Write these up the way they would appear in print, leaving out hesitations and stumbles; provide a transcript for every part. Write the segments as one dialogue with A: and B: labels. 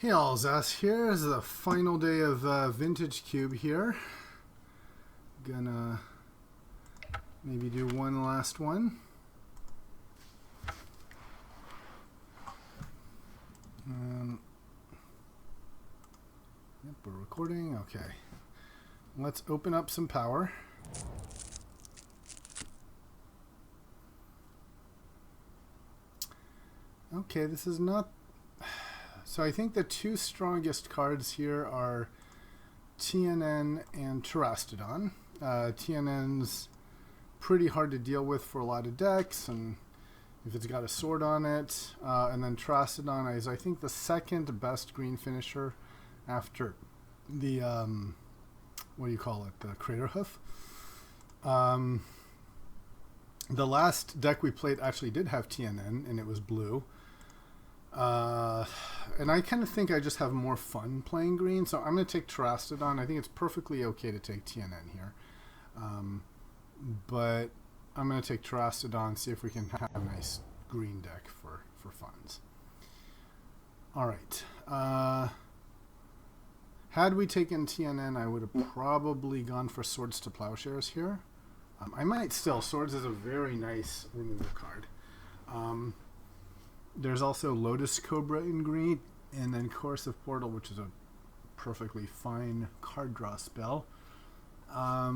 A: Hey all, Zas here. This is the final day of Vintage Cube here. Gonna maybe do one last one. Yep, we're recording. Okay. Let's open up some power. Okay, this is not... So I think the two strongest cards here are TNN and Terastodon. TNN's pretty hard to deal with for a lot of decks, and if it's got a sword on it. And then Terastodon is, I think, the second best green finisher after the, what do you call it, the Crater Hoof. The last deck we played actually did have TNN, and it was blue. And I kind of think I just have more fun playing green, so I'm going to take Terastodon. I think it's perfectly okay to take TNN here. But I'm going to take Terastodon, see if we can have a nice green deck for funds. Alright. Had we taken TNN, I would have probably gone for Swords to Plowshares here. I might still. Swords is a very nice removal card. There's also Lotus Cobra in green, and then Corrosive Portal, which is a perfectly fine card draw spell. I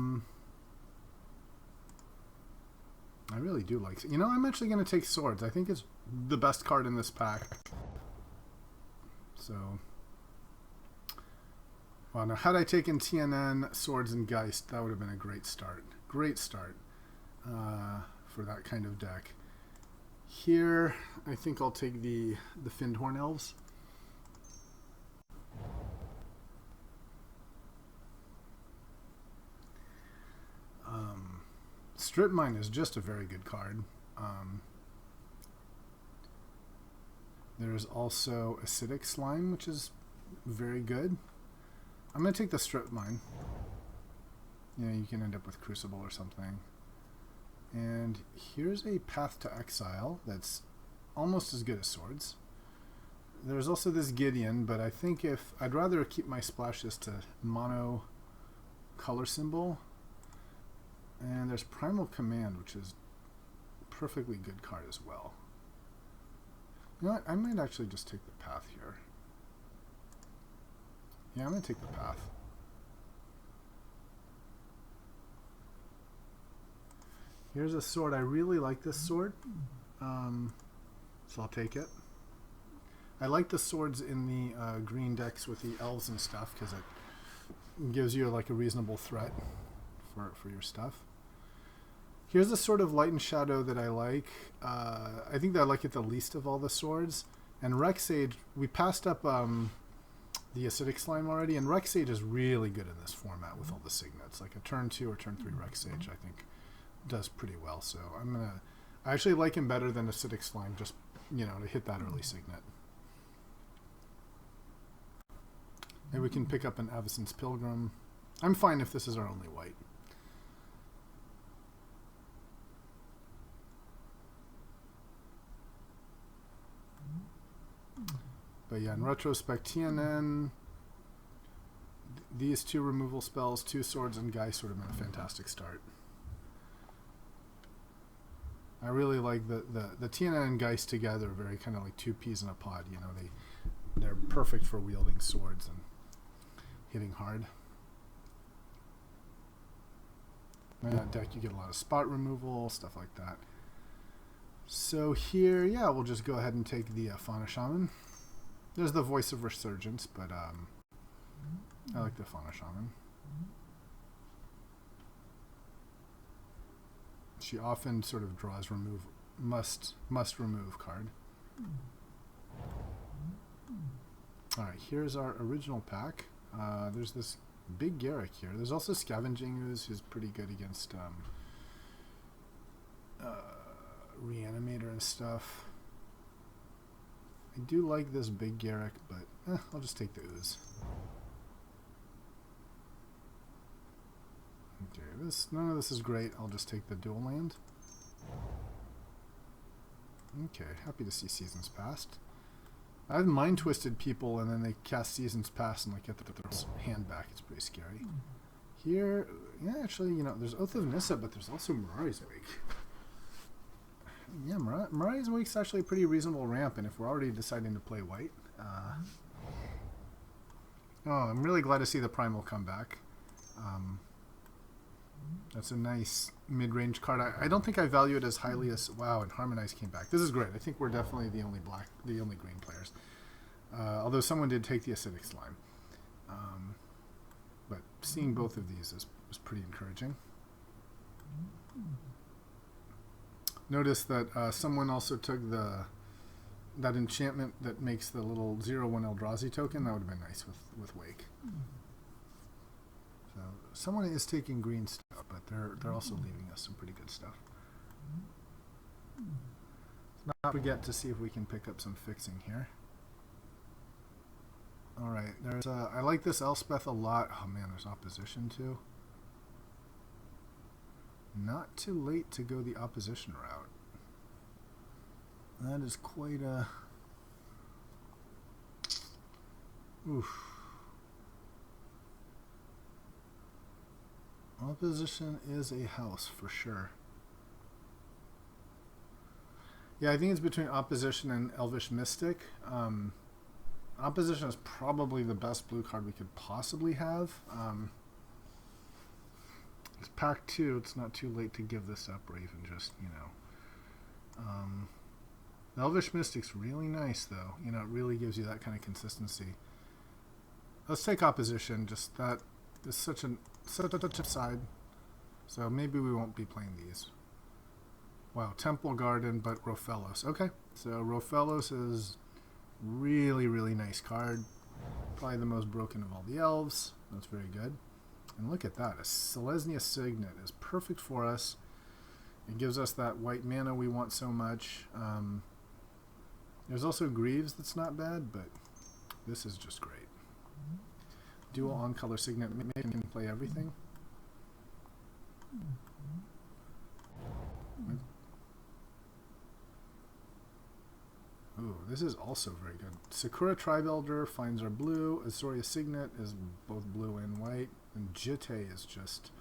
A: really do like... You know, I'm actually going to take Swords. I think it's the best card in this pack. So... Well, now, had I taken TNN, Swords, and Geist, that would have been a great start. Great start for that kind of deck. Here, I think I'll take the Findhorn Elves. Strip Mine is just a very good card. There's also Acidic Slime, which is very good. I'm going to take the Strip Mine. You know, you can end up with Crucible or something. And here's a Path to Exile that's almost as good as Swords. There's also this Gideon, but I think if I'd rather keep my splashes to mono color symbol. And there's Primal Command, which is a perfectly good card as well. You know what? I might actually just take the Path here. Yeah, I'm going to take the Path. Here's a sword. I really like this sword, so I'll take it. I like the swords in the green decks with the elves and stuff because it gives you like a reasonable threat for your stuff. Here's the Sword of Light and Shadow that I like. I think that I like it the least of all the swords. And Rexage, we passed up the Acidic Slime already, and Rexage is really good in this format with all the signets. Like a turn 2 or turn 3 Rexage, I think does pretty well, so I actually like him better than Acidic Slime, just, you know, to hit that early signet. Maybe we can pick up an Avacyn's Pilgrim. I'm fine if this is our only white. But yeah, in retrospect, TNN, these two removal spells, 2 swords and Geist would have been a fantastic start. I really like the TNN and Geist together, very kind of like 2 peas in a pod. You know, they're perfect for wielding swords and hitting hard. In that deck, you get a lot of spot removal, stuff like that. So here, yeah, we'll just go ahead and take the Fauna Shaman. There's the Voice of Resurgence, but I like the Fauna Shaman. She often sort of draws must remove card. Alright, here's our original pack. There's this big Garrick here. There's also Scavenging Ooze, who's pretty good against Reanimator and stuff. I do like this big Garrick, but I'll just take the Ooze. Okay, none of this is great. I'll just take the dual land. Okay, happy to see Seasons Past. I've mind twisted people and then they cast Seasons Past and like get their hand back. It's pretty scary. Here, yeah, actually, you know, there's Oath of Nissa, but there's also Mirari's Wake. Yeah, Mirari's Wake's actually a pretty reasonable ramp, and if we're already deciding to play white, oh, I'm really glad to see the Primal come back. That's a nice mid-range card. I don't think I value it as highly as wow. And Harmonize came back. This is great. I think we're definitely the only green players. Although someone did take the Acidic Slime, but seeing both of these was pretty encouraging. Notice that someone also took that enchantment that makes the little 0/1 Eldrazi token. That would have been nice with Wake. So someone is taking green stuff, but they're also leaving us some pretty good stuff. Let's not forget to see if we can pick up some fixing here. All right, there's I like this Elspeth a lot. Oh man, there's opposition too. Not too late to go the opposition route. That is quite a oof. Opposition is a house for sure. Yeah, I think it's between Opposition and Elvish Mystic. Opposition is probably the best blue card we could possibly have. It's pack 2. It's not too late to give this up or even just, you know. The Elvish Mystic's really nice, though. You know, it really gives you that kind of consistency. Let's take Opposition. Just that is such a side. So maybe we won't be playing these. Wow, Temple Garden, but Rofellos. Okay, so Rofellos is really, really nice card. Probably the most broken of all the elves. That's very good. And look at that. A Selesnya Signet is perfect for us. It gives us that white mana we want so much. There's also Greaves that's not bad, but this is just great. Dual on-color Signet. Maybe I can play everything. Ooh, this is also very good. Sakura Tribe Elder finds our blue. Azoria Signet is both blue and white. And Jitte is just...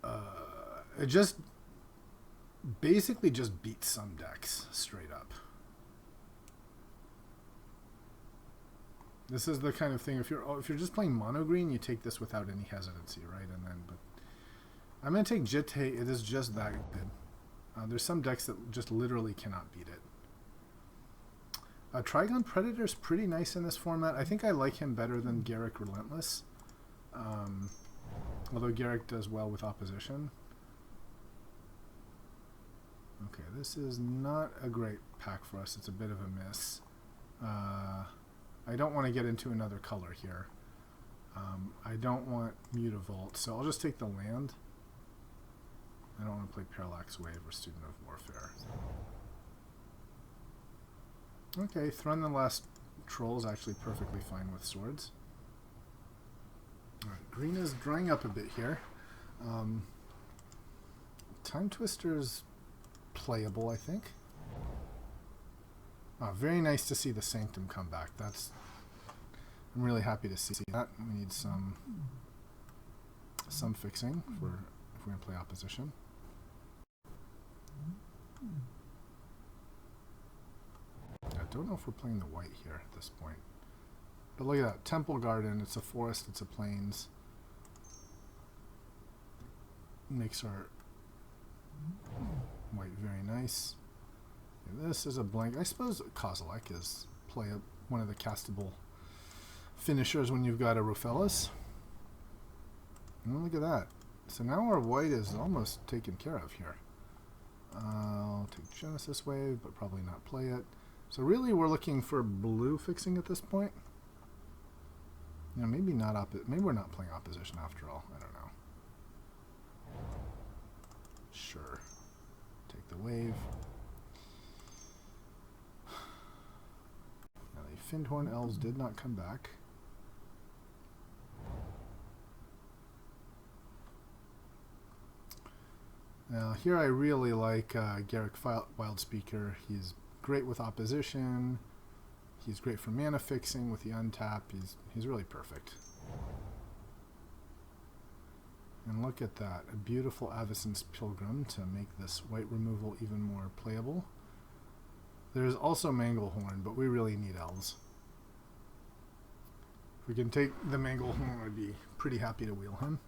A: it just basically just beats some decks straight up. This is the kind of thing, if you're just playing mono green, you take this without any hesitancy, right? And then, but I'm going to take Jitte. It is just that good. There's some decks that just literally cannot beat it. Trigon Predator is pretty nice in this format. I think I like him better than Garruk Relentless. Although Garruk does well with opposition. Okay, this is not a great pack for us. It's a bit of a miss. I don't want to get into another color here. I don't want Mutavault, so I'll just take the land. I don't want to play Parallax Wave or Student of Warfare. Okay, Thrun the Last Troll is actually perfectly fine with swords. Alright, green is drying up a bit here. Time Twister's playable, I think. Very nice to see the Sanctum come back. I'm really happy to see that. We need some fixing if we're going to play opposition. I don't know if we're playing the white here at this point. But look at that. Temple Garden. It's a forest. It's a plains. Makes our white very nice. And this is a blank. I suppose Kozilek is one of the castable finishers when you've got a Rofellos. And look at that. So now our white is almost taken care of here. I'll take Genesis Wave, but probably not play it. So really we're looking for blue fixing at this point. You know, maybe not maybe we're not playing opposition after all. I don't know. Sure. Take the wave. Now the Findhorn Elves did not come back. Now here I really like Garruk Wildspeaker. He's great with opposition. He's great for mana fixing with the untap. He's really perfect. And look at that, a beautiful Avacyn's Pilgrim to make this white removal even more playable. There's also Manglehorn, but we really need elves. If we can take the Manglehorn, I'd be pretty happy to wheel him.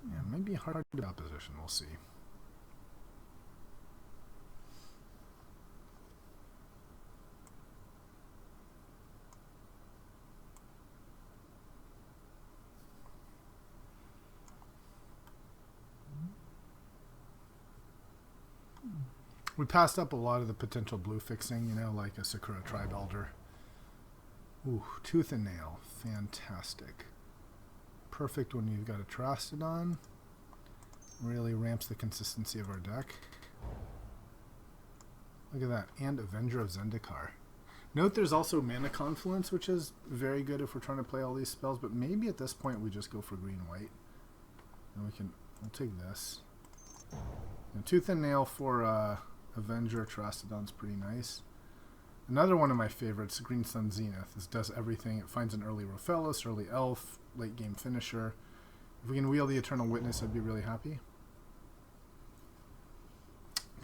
A: Yeah, it might be hard to opposition, we'll see. We passed up a lot of the potential blue fixing, you know, like a Sakura Tribe Elder. Ooh, Tooth and Nail. Fantastic. Perfect when you've got a Terastodon. Really ramps the consistency of our deck. Look at that. And Avenger of Zendikar. Note there's also Mana Confluence, which is very good if we're trying to play all these spells, but maybe at this point we just go for green-white. And we'll take this. And Tooth and Nail for Avenger Terastodon's pretty nice. Another one of my favorites, Green Sun Zenith. This does everything. It finds an early Rofellos, early Elf, late game finisher. If we can wheel the Eternal Witness, I'd be really happy.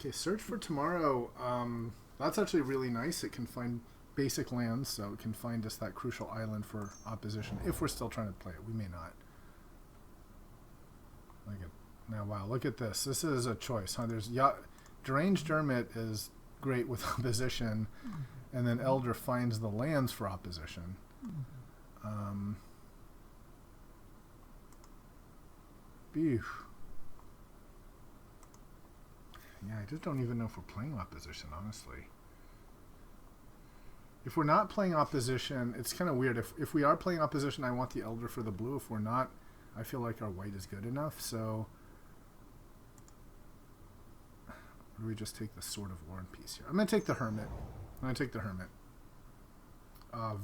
A: Okay, Search for Tomorrow. That's actually really nice. It can find basic lands, so it can find us that crucial island for opposition if we're still trying to play it. We may not. Now, wow, look at this. This is a choice, huh? There's Deranged Dermot is great with opposition, and then Elder finds the lands for opposition. Yeah, I just don't even know if we're playing opposition, honestly. If we're not playing opposition, it's kind of weird. If we are playing opposition, I want the Elder for the blue. If we're not, I feel like our white is good enough, so... Or do we just take the Sword of War and Peace here? I'm going to take the Hermit.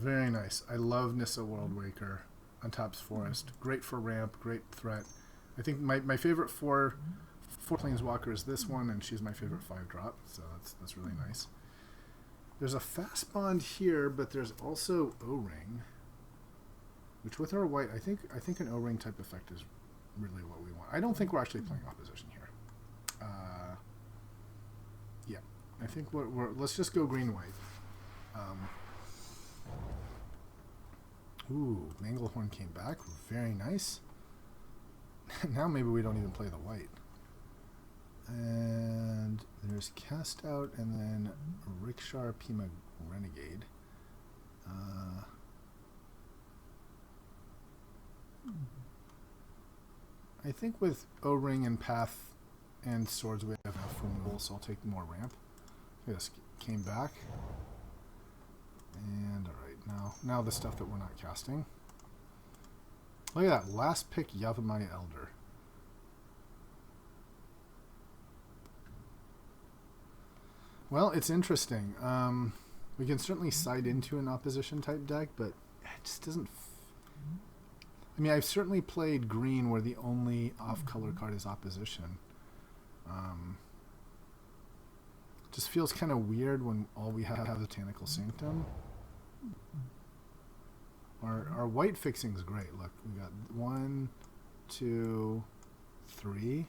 A: Very nice. I love Nissa Worldwaker on Top's Forest. Great for ramp, great threat. I think my favorite four Planeswalker is this one, and she's my favorite 5-drop, so that's really nice. There's a fast bond here, but there's also O-Ring, which with our white, I think an O-Ring type effect is really what we want. I don't think we're actually playing opposition here. Yeah, I think let's just go green-white. Ooh, Manglehorn came back. Very nice. Now maybe we don't even play the white. And there's Cast Out and then Rickshaw Pima Renegade. I think with O-Ring and Path and Swords we have enough removal, so I'll take more ramp. This came back. And alright, now the stuff that we're not casting. Look at that, last pick Yavimaya Elder. Well, it's interesting. We can certainly side into an opposition type deck, but it just doesn't... I mean, I've certainly played green where the only off-color card is opposition. Just feels kind of weird when all we have is Botanical Sanctum. Our white fixing is great. Look, we got 1, 2, 3,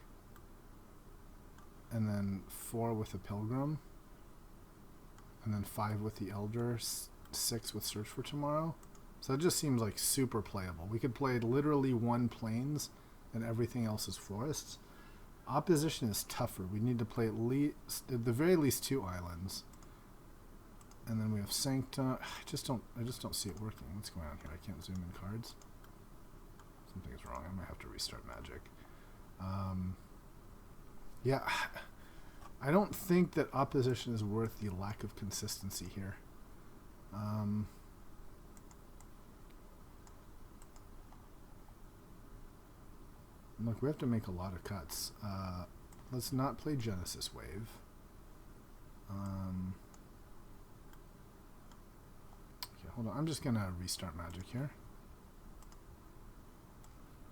A: and then 4 with the Pilgrim, and then 5 with the Elder, 6 with Search for Tomorrow. So it just seems like super playable. We could play literally 1 plains, and everything else is forests. Opposition is tougher. We need to play at the very least 2 islands. And then we have Sanctum. I just don't see it working. What's going on here? I can't zoom in cards. Something is wrong. I might have to restart Magic. Yeah, I don't think that opposition is worth the lack of consistency here. Look, we have to make a lot of cuts. Let's not play Genesis Wave. Okay, hold on. I'm just going to restart Magic here.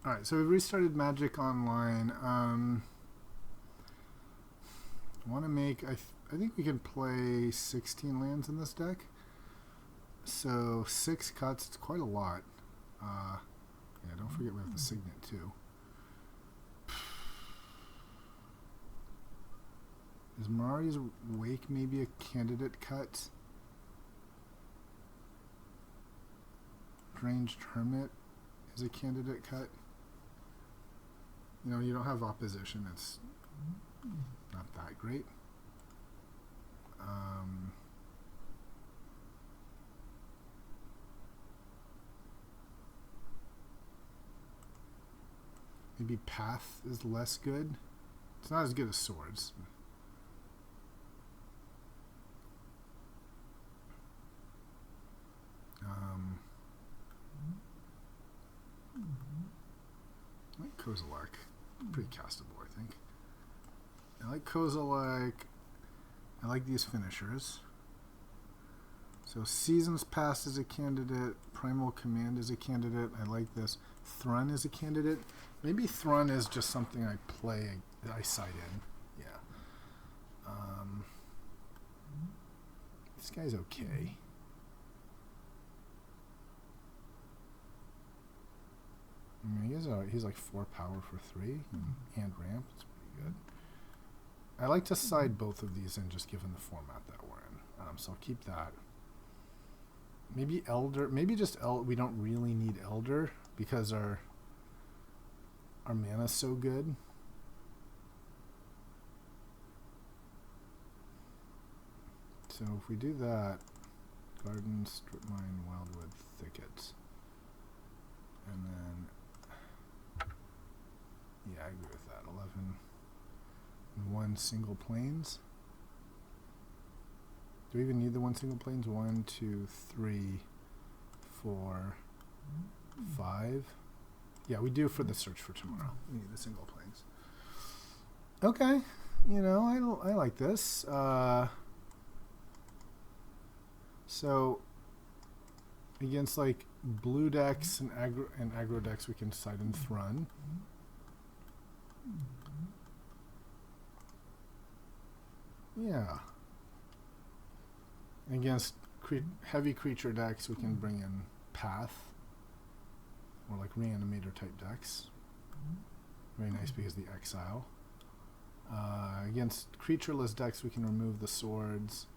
A: Alright, so we restarted Magic Online. I want to make... I think we can play 16 lands in this deck. So 6 cuts, it's quite a lot. Yeah, don't forget we have the Signet too. Is Mirari's Wake maybe a candidate cut? Ranged Hermit is a candidate cut. You know, you don't have opposition. It's not that great. Maybe Path is less good. It's not as good as Swords. I like Kozilek. Pretty castable, I think. I like Kozilek. I like these finishers. So Seasons Past is a candidate. Primal Command is a candidate. I like this. Thrun is a candidate. Maybe Thrun is just something I play, I side in. Yeah. This guy's okay. I mean, he's like 4 power for 3 and ramp. It's pretty good. I like to side both of these in just given the format that we're in. So I'll keep that. Maybe Elder. Maybe just we don't really need Elder because our mana's so good. So if we do that, Garden, Strip Mine, Wildwood, Thickets. And then, yeah, I agree with that. 11 and 1 single plains. Do we even need the 1 single plains? 1, 2, 3, 4, 5. Yeah, we do for the Search for Tomorrow. We need the single plains. Okay, you know, I like this. So against like blue decks and aggro decks, we can side in Thrun. Yeah. Against heavy creature decks, we can bring in Path or like Reanimator type decks. Very nice because the exile. Against creatureless decks, we can remove the swords.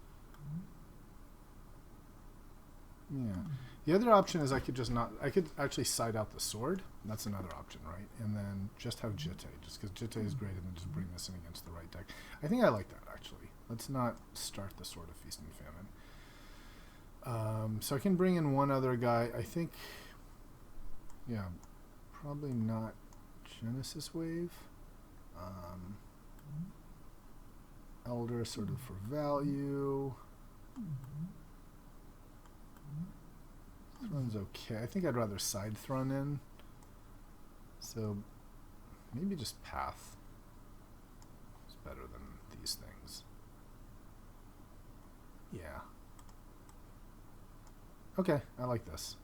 A: Yeah. The other option is I could actually side out the sword. That's another option, right? And then just have Jitte, just because Jitte is great, and then just bring this in against the right deck. I think I like that, actually. Let's not start the Sword of Feast and Famine. So I can bring in one other guy. I think, yeah, probably not Genesis Wave. Elder sort of for value. Thrun's okay. I think I'd rather side Thrun in. So maybe just Path is better than these things. Yeah. Okay, I like this.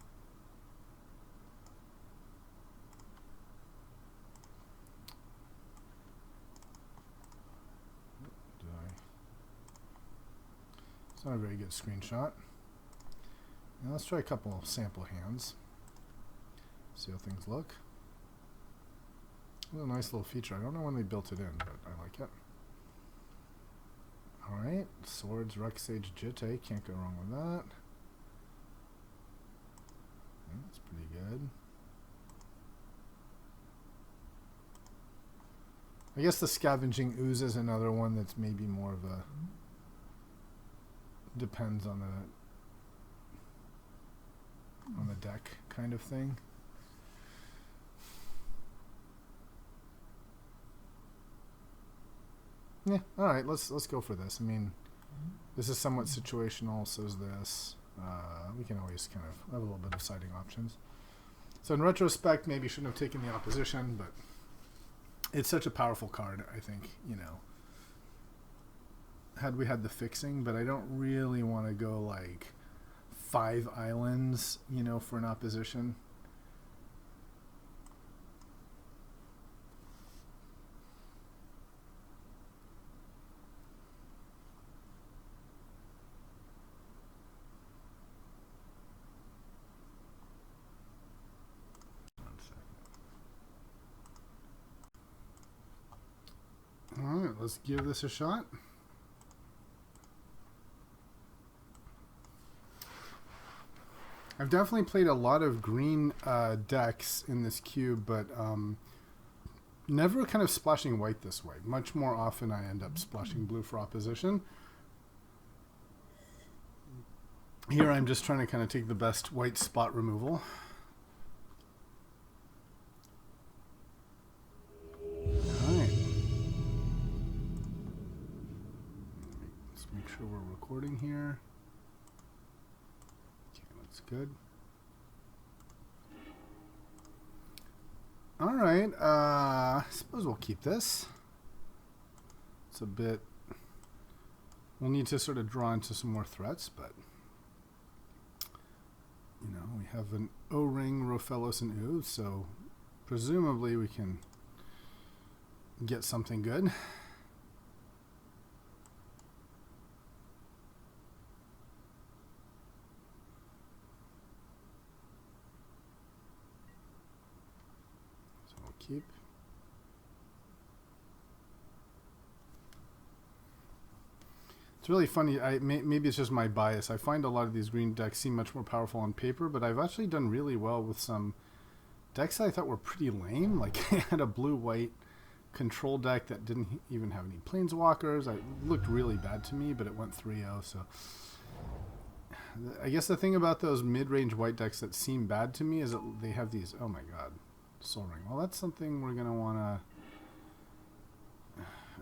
A: It's not a very good screenshot. Now let's try a couple sample hands. See how things look. It's a nice little feature. I don't know when they built it in, but I like it. Alright, Swords, Rexage, Jitte. Can't go wrong with that. Yeah, that's pretty good. I guess the Scavenging Ooze is another one that's maybe more of a... depends on the deck kind of thing. Yeah, all right, let's go for this. I mean, this is somewhat situational, so is this. We can always kind of have a little bit of siding options. So in retrospect, maybe shouldn't have taken the opposition, but it's such a powerful card, I think, you know. Had we had the fixing, but I don't really want to go like 5 islands, you know, for an opposition. let's give this a shot. I've definitely played a lot of green decks in this cube, but never kind of splashing white this way. Much more often I end up splashing blue for opposition. Here I'm just trying to kind of take the best white spot removal. Alright. Let's make sure we're recording here. That's good. All right. I suppose we'll keep this. It's a bit. We'll need to sort of draw into some more threats, but you know, we have an O-ring, Rofellos, and Ooze, so presumably we can get something good. Keep. It's really funny. Maybe it's just my bias. I find a lot of these green decks seem much more powerful on paper, but I've actually done really well with some decks that I thought were pretty lame. Like I had a blue-white control deck that didn't even have any planeswalkers. It looked really bad to me, but it went 3-0. So I guess the thing about those mid-range white decks that seem bad to me is that they have these. Oh my god. Soul Ring. Well, that's something we're going to want to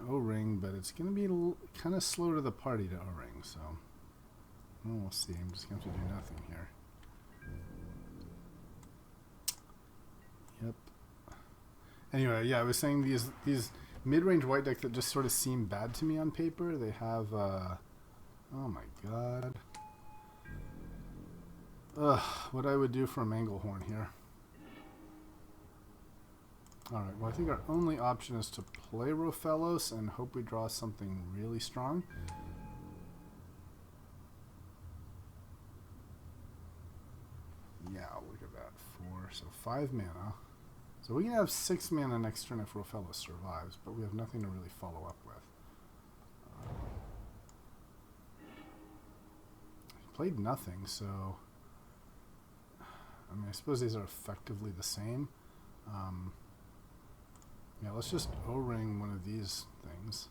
A: O-ring, but it's going to be kind of slow to the party to O-ring, so we'll see. I'm just going to have to do nothing here. Yep. Anyway, yeah, I was saying these mid-range white decks that just sort of seem bad to me on paper, they have, oh my god. Ugh, what I would do for a Manglehorn here. Alright, well I think our only option is to play Rofellos and hope we draw something really strong. Yeah, look at that. 4, so 5 mana. So we can have 6 mana next turn if Rofellos survives, but we have nothing to really follow up with. He played nothing, so I mean I suppose these are effectively the same. Yeah, let's just O-ring one of these things.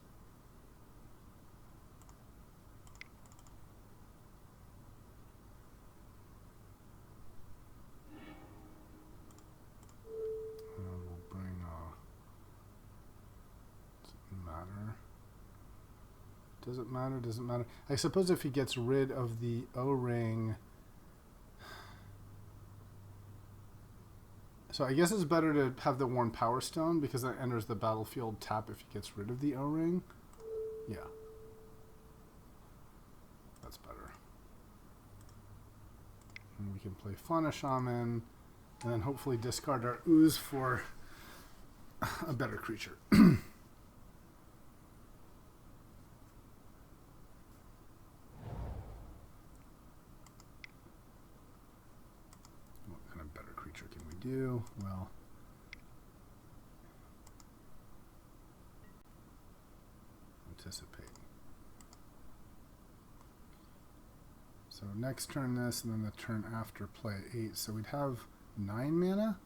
A: And we'll bring doesn't matter. Does it matter? Doesn't matter. I suppose if he gets rid of the O-ring. So I guess it's better to have the Worn Power Stone because that enters the battlefield tap if he gets rid of the O-ring. Yeah. That's better. And we can play Fauna Shaman and then hopefully discard our Ooze for a better creature. Do well. Anticipate. So next turn this, and then the turn after play 8. So we'd have 9 mana.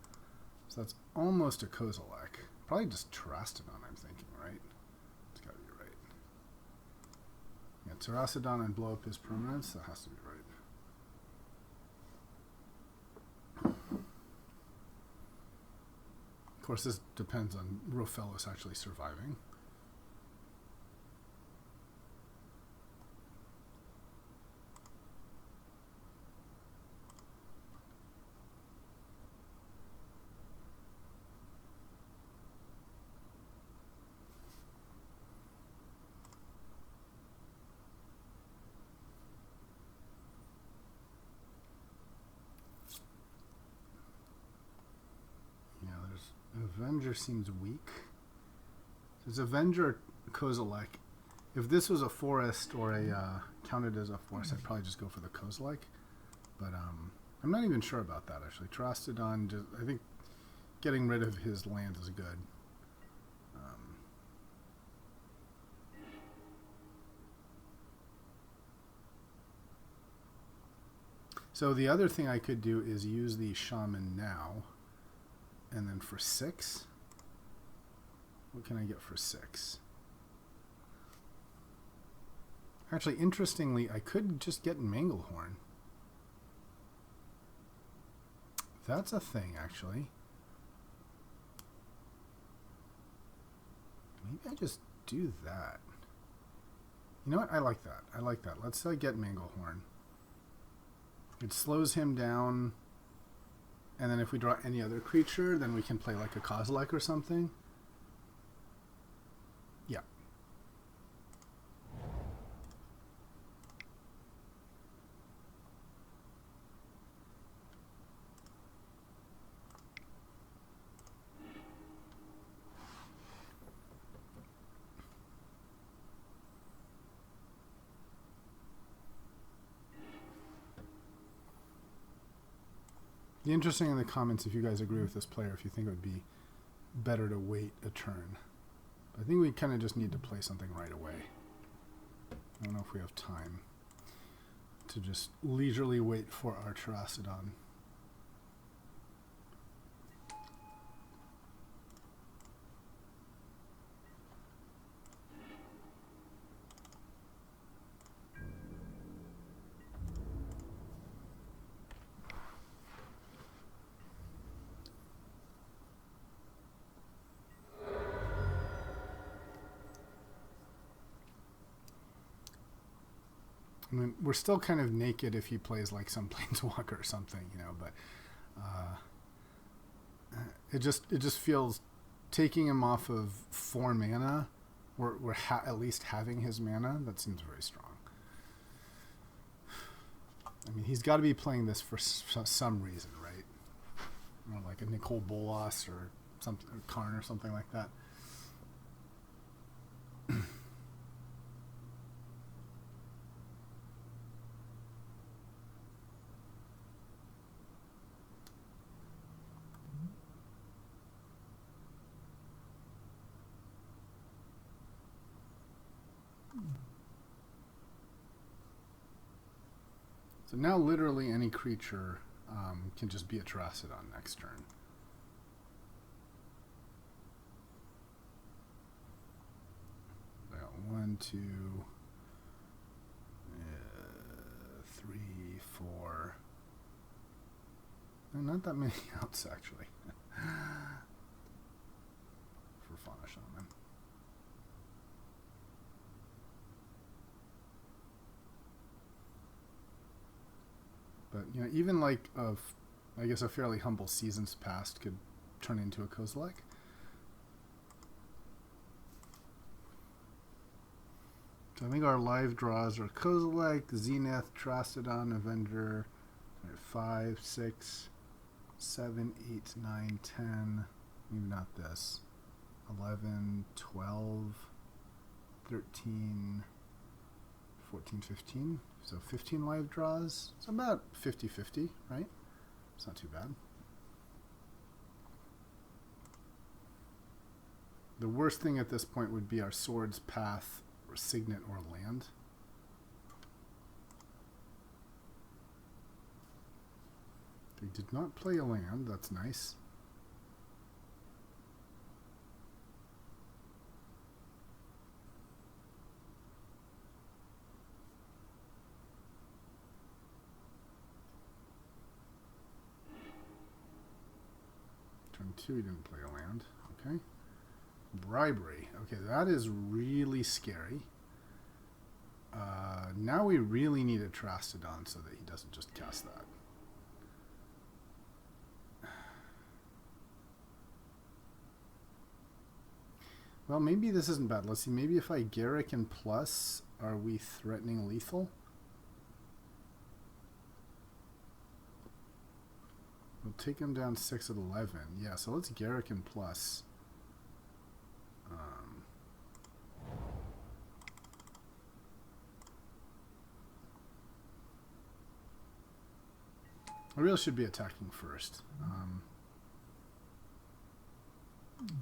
A: So that's almost a Kozilek. Probably just Terastodon, I'm thinking, right? It's got to be right. Yeah, Terastodon and blow up his permanents. That has to be right. Of course, this depends on Rofellos actually surviving. Avenger seems weak. There's Avenger Kozilek. If this was a forest or a counted as a forest, I'd probably just go for the Kozilek. But I'm not even sure about that actually. Terastodon, just, I think getting rid of his land is good. So the other thing I could do is use the shaman now. And then for 6, what can I get for 6? Actually, interestingly, I could just get Manglehorn. That's a thing, actually. Maybe I just do that. You know what? I like that. I like that. Let's get Manglehorn. It slows him down. And then if we draw any other creature, then we can play like a Kozilek or something. Yeah. Be interesting in the comments if you guys agree with this player, if you think it would be better to wait a turn. I think we kind of just need to play something right away. I don't know if we have time to just leisurely wait for our Terracodon. I mean, we're still kind of naked if he plays like some Planeswalker or something, you know, but it just feels taking him off of 4 mana, we're at least having his mana, that seems very strong. I mean, he's got to be playing this for some reason, right? Or like a Nicole Bolas or something, or Karn or something like that. So now literally any creature can just be a Terracodon next turn. I got 1, 2, 3, 4. No, not that many outs actually. For Fauna Shaman. But you know, even like I guess a fairly humble Seasons Past could turn into a Kozilek. So I think our live draws are Kozilek, Zenith, Terracodon, Avenger, 5, 6, 7, 8, 9, 10. Maybe not this. 11, 12, 13, 14, 15. So 15 live draws. It's about 50-50, right? It's not too bad. The worst thing at this point would be our Swords, Path, or Signet, or Land. They did not play a land. That's nice. Turn 2, he didn't play a land. Okay. Bribery. Okay, that is really scary. Now we really need a Terracodon so that he doesn't just cast that. Well, maybe this isn't bad. Let's see. Maybe if I Garrick and plus, are we threatening lethal? We'll take him down 6 at 11. Yeah, so let's Garrick and plus. I really should be attacking first.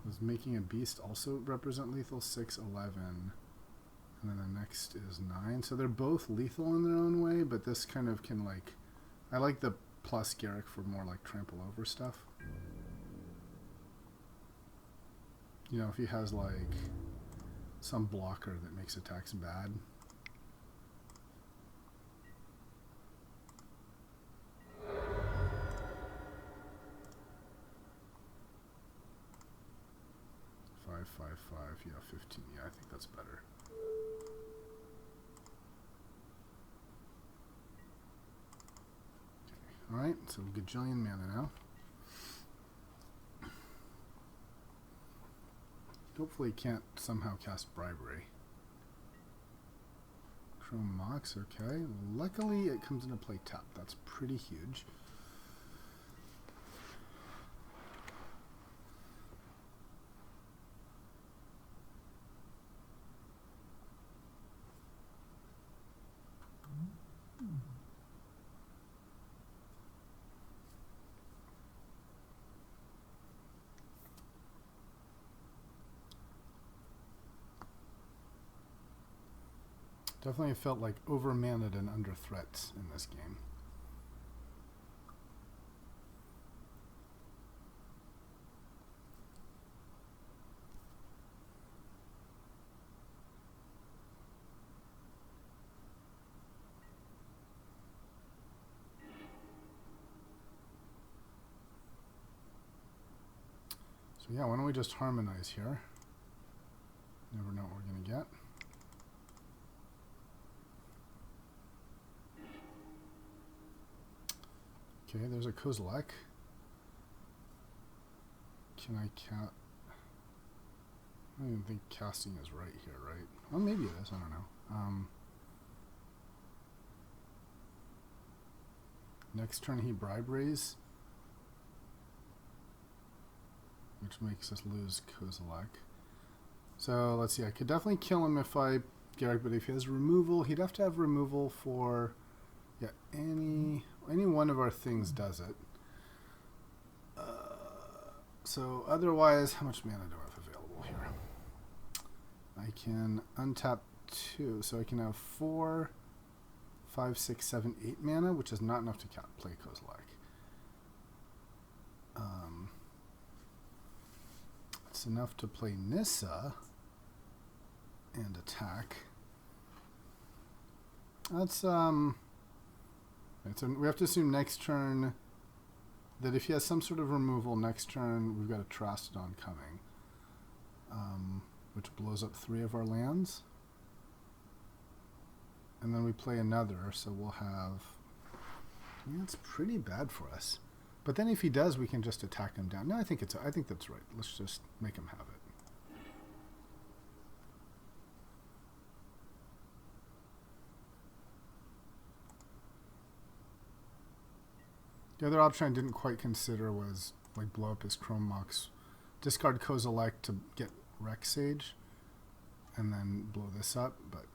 A: Was making a beast also represent lethal? 6, 11. And then the next is 9. So they're both lethal in their own way, but this kind of can, like, I like the plus Garrick for more like trample over stuff. You know, if he has like some blocker that makes attacks bad. Five, yeah, 15. Yeah, I think that's better. Okay. Alright, so gajillion mana now. Hopefully he can't somehow cast Bribery. Chrome Mox, okay. Luckily it comes into play tap. That's pretty huge. Definitely felt like over-maned and under threats in this game. So yeah, why don't we just harmonize here? Never know what we're going to get. Okay, there's a Kozilek. Can I cast? I don't even think casting is right here, right? Well, maybe it is. I don't know. Next turn he Briberies, which makes us lose Kozilek. So let's see. I could definitely kill him if I Garrick, but if he has removal, he'd have to have removal for any one of our things does it. So otherwise, how much mana do I have available here? I can untap 2, so I can have 4, 5, 6, 7, 8 mana, which is not enough to play Kozilek. It's enough to play Nissa and attack. That's right, so we have to assume next turn that if he has some sort of removal next turn, we've got a Trastodon coming, which blows up 3 of our lands. And then we play another, so we'll have... Yeah, it's pretty bad for us. But then if he does, we can just attack him down. No, I think that's right. Let's just make him have it. The other option I didn't quite consider was like blow up his Chrome Mox, discard Kozilek to get Rex Sage, and then blow this up, but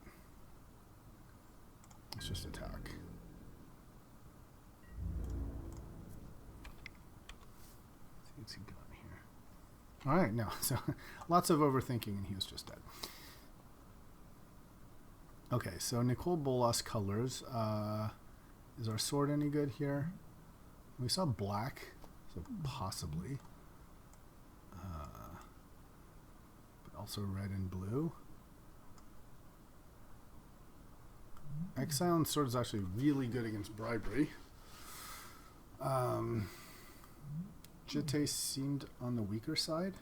A: let's just attack. What's he got here? Alright, no, so lots of overthinking and he was just dead. Okay, so Nicole Bolas colors. Is our sword any good here? We saw black, so possibly. But also red and blue. Exile and sword is actually really good against bribery. Jitte seemed on the weaker side.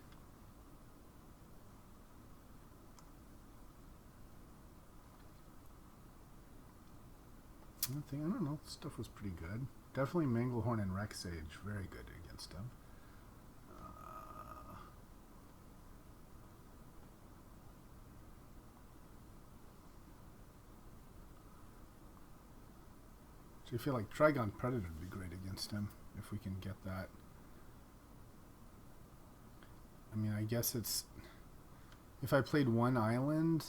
A: I don't know. Stuff was pretty good. Definitely Manglehorn and Rex Sage, very good against him. So I feel like Trigon Predator would be great against him if we can get that. I mean, I guess it's... If I played one island,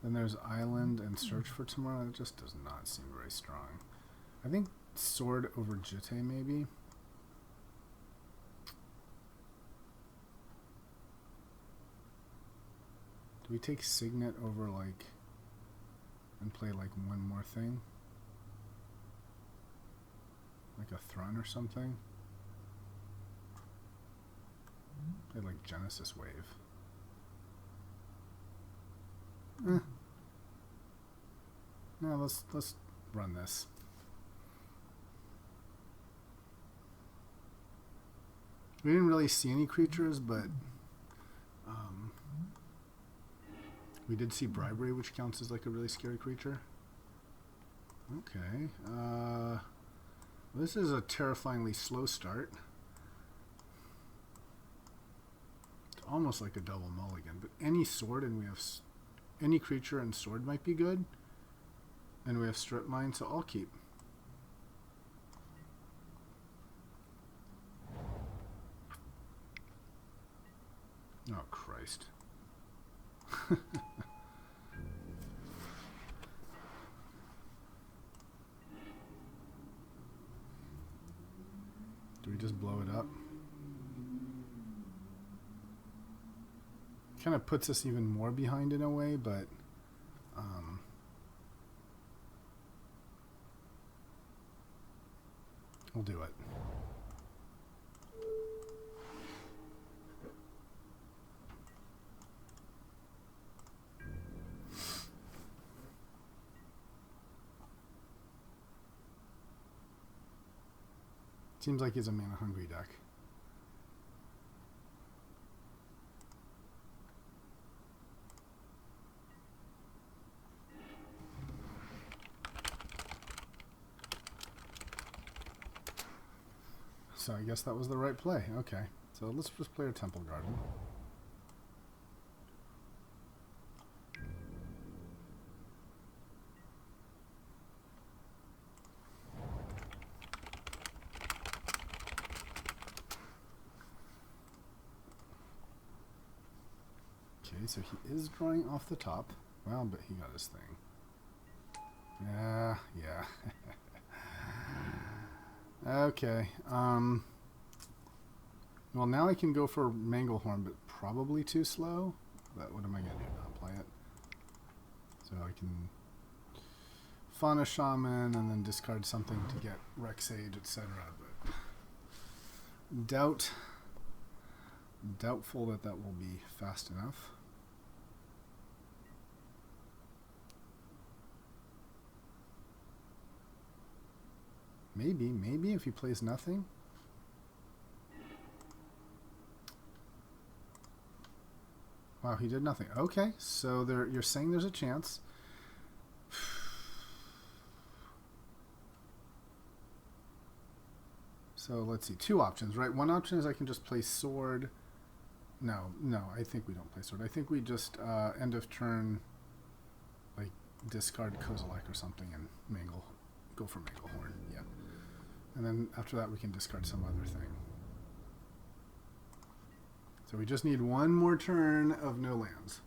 A: then there's Island and Search for Tomorrow. It just does not seem very strong. I think Sword over Jitte, maybe. Do we take Signet over, like, and play, like, one more thing? Like a Thrun or something. Play like Genesis Wave. No, let's run this. We didn't really see any creatures, but we did see Bribery, which counts as like a really scary creature. Okay. This is a terrifyingly slow start. It's almost like a double mulligan, but any sword, and we have any creature and sword might be good. And we have Strip Mine, so I'll keep. Oh, Christ. Do we just blow it up? Kind of puts us even more behind in a way, but we'll do it. Seems like he's a mana hungry deck. So I guess that was the right play. Okay, so let's just play our Temple Garden. Okay, so he is drawing off the top. Well, but he got his thing. Yeah. Okay. Well, now I can go for Manglehorn, but probably too slow. But what am I going to do? Not play it. So I can Fauna Shaman and then discard something to get Rexage, etc. But doubtful that will be fast enough. Maybe if he plays nothing. Wow, he did nothing. Okay, so you're saying there's a chance. So let's see, two options, right? One option is I can just play Sword. No, I think we don't play Sword. I think we just end of turn, like discard Kozilek or something and go for Manglehorn. Yeah. And then after that we can discard some other thing. So we just need one more turn of no lands.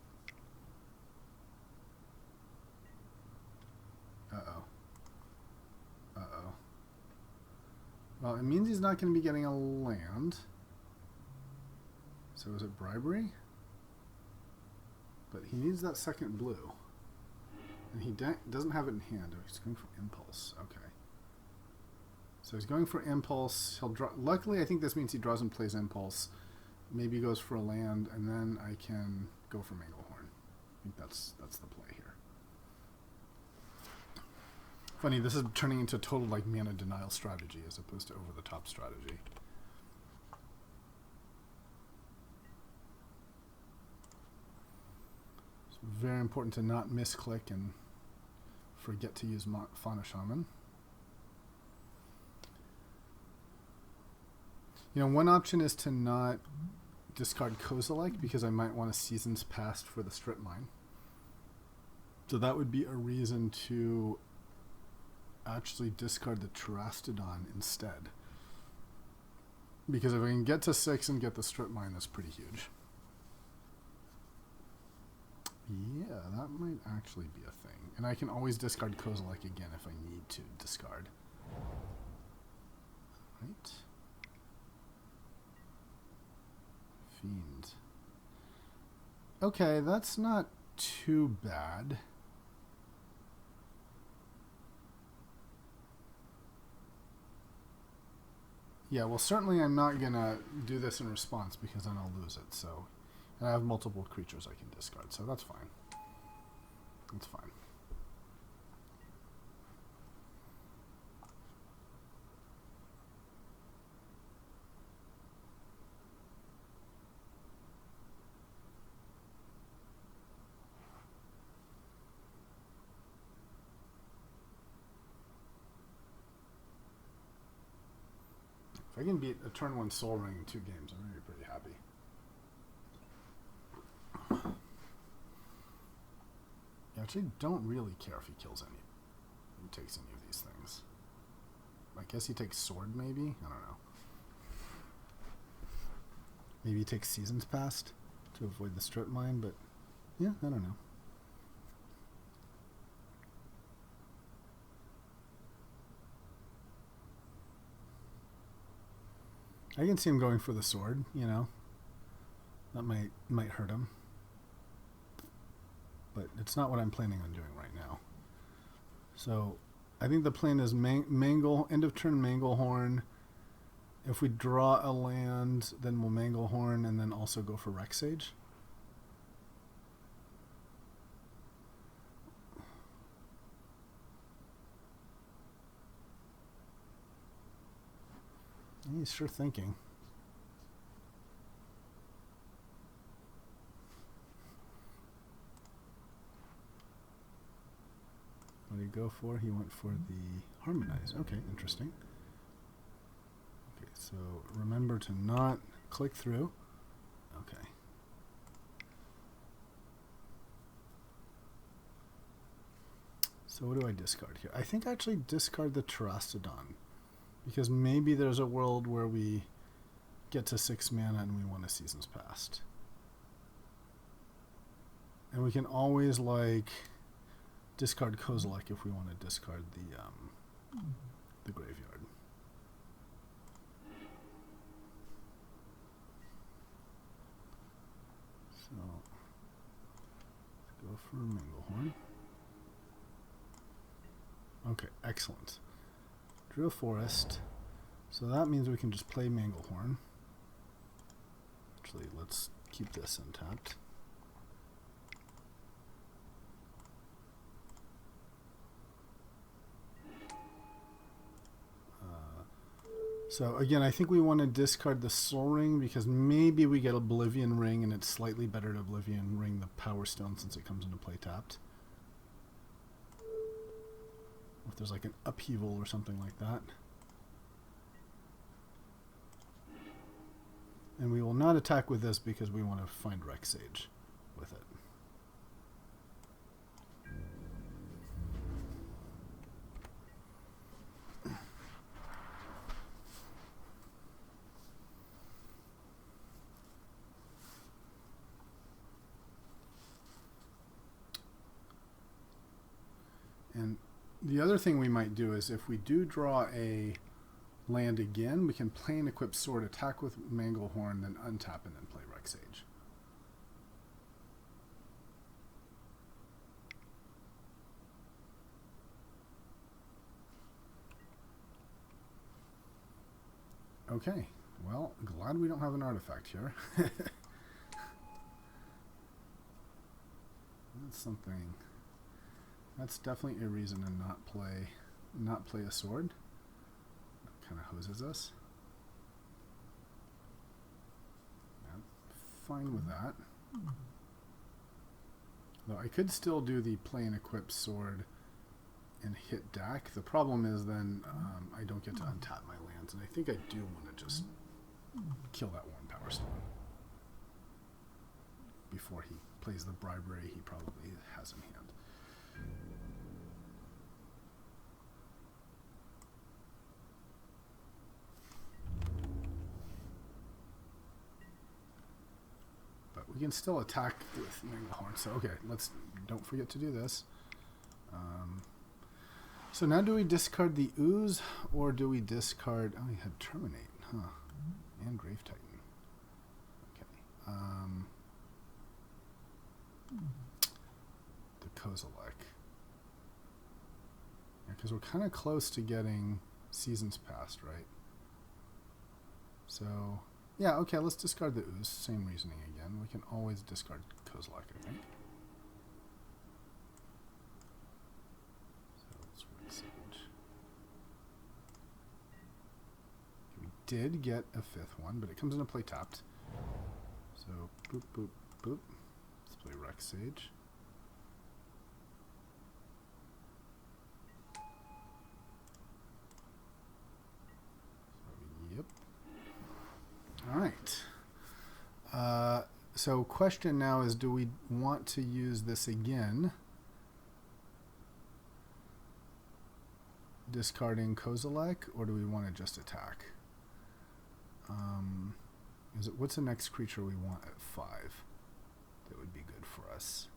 A: Uh-oh. Well, it means he's not going to be getting a land. So is it Bribery? But he needs that second blue. And he doesn't have it in hand. Oh, he's going for Impulse. Okay. So he's going for Impulse. He'll draw. Luckily, I think this means he draws and plays Impulse. Maybe goes for a land, and then I can go for Manglehorn. I think that's the play here. Funny, this is turning into a total like mana denial strategy as opposed to over the top strategy. It's very important to not misclick and forget to use Fauna Shaman. You know, one option is to not discard Kozilek because I might want a Seasons Past for the Strip Mine. So that would be a reason to actually discard the Terastodon instead. Because if I can get to 6 and get the Strip Mine, that's pretty huge. Yeah, that might actually be a thing. And I can always discard Kozilek again if I need to discard. Right. Fiend. Okay, that's not too bad. Yeah, well, certainly I'm not going to do this in response because then I'll lose it. So, and I have multiple creatures I can discard, so that's fine. That's fine. If I can beat a turn 1 Soul Ring in 2 games, I'm going to be pretty happy. I actually don't really care if he kills any. He takes any of these things. I guess he takes Sword, maybe? I don't know. Maybe he takes Seasons Past to avoid the strip mine, but yeah, I don't know. I can see him going for the sword, you know. That might hurt him. But it's not what I'm planning on doing right now. So I think the plan is Mangle, end of turn Manglehorn. If we draw a land, then we'll Manglehorn and then also go for Rexage. He's sure thinking. What did he go for? He went for the Harmonize. Okay, interesting. Okay, so remember to not click through. Okay. So what do I discard here? I think I actually discard the Terastodon. Because maybe there's a world where we get to 6 mana and we want a Seasons Past. And we can always, like, discard Kozilek if we want to discard the graveyard. So, let's go for Manglehorn. Okay, excellent. Drew a forest, so that means we can just play Manglehorn. Actually, let's keep this untapped. So again, I think we want to discard the Soul Ring because maybe we get Oblivion Ring and it's slightly better to Oblivion Ring the Power Stone since it comes into play tapped. If there's like an upheaval or something like that. And we will not attack with this because we want to find Rexage with it. And the other thing we might do is if we do draw a land again, we can play an equipped sword, attack with Manglehorn, then untap and then play Rexage. Okay, well, glad we don't have an artifact here. That's something. That's definitely a reason to not play a sword. That kind of hoses us. I'm fine with that. Though I could still do the play and equip sword and hit deck. The problem is then I don't get to untap my lands, and I think I do want to just kill that one Power Stone before he plays the bribery he probably has in hand. We can still attack with Manglehorn. So, okay, don't forget to do this. So now do we discard the Ooze, or do we discard... Oh, he had Terminate, huh? And Grave Titan. Okay. The Kozilek. Yeah, because we're kind of close to getting Seasons Past, right? So, yeah, okay, let's discard the ooze. Same reasoning again. We can always discard Kozilek, I think. So let's Red Sage. We did get a 5th one, but it comes into play tapped. So, boop, boop, boop. Let's play Rex Sage. Yep. All right. So question now is, do we want to use this again? Discarding Kozilek, or do we want to just attack? What's the next creature we want at 5 that would be good for us?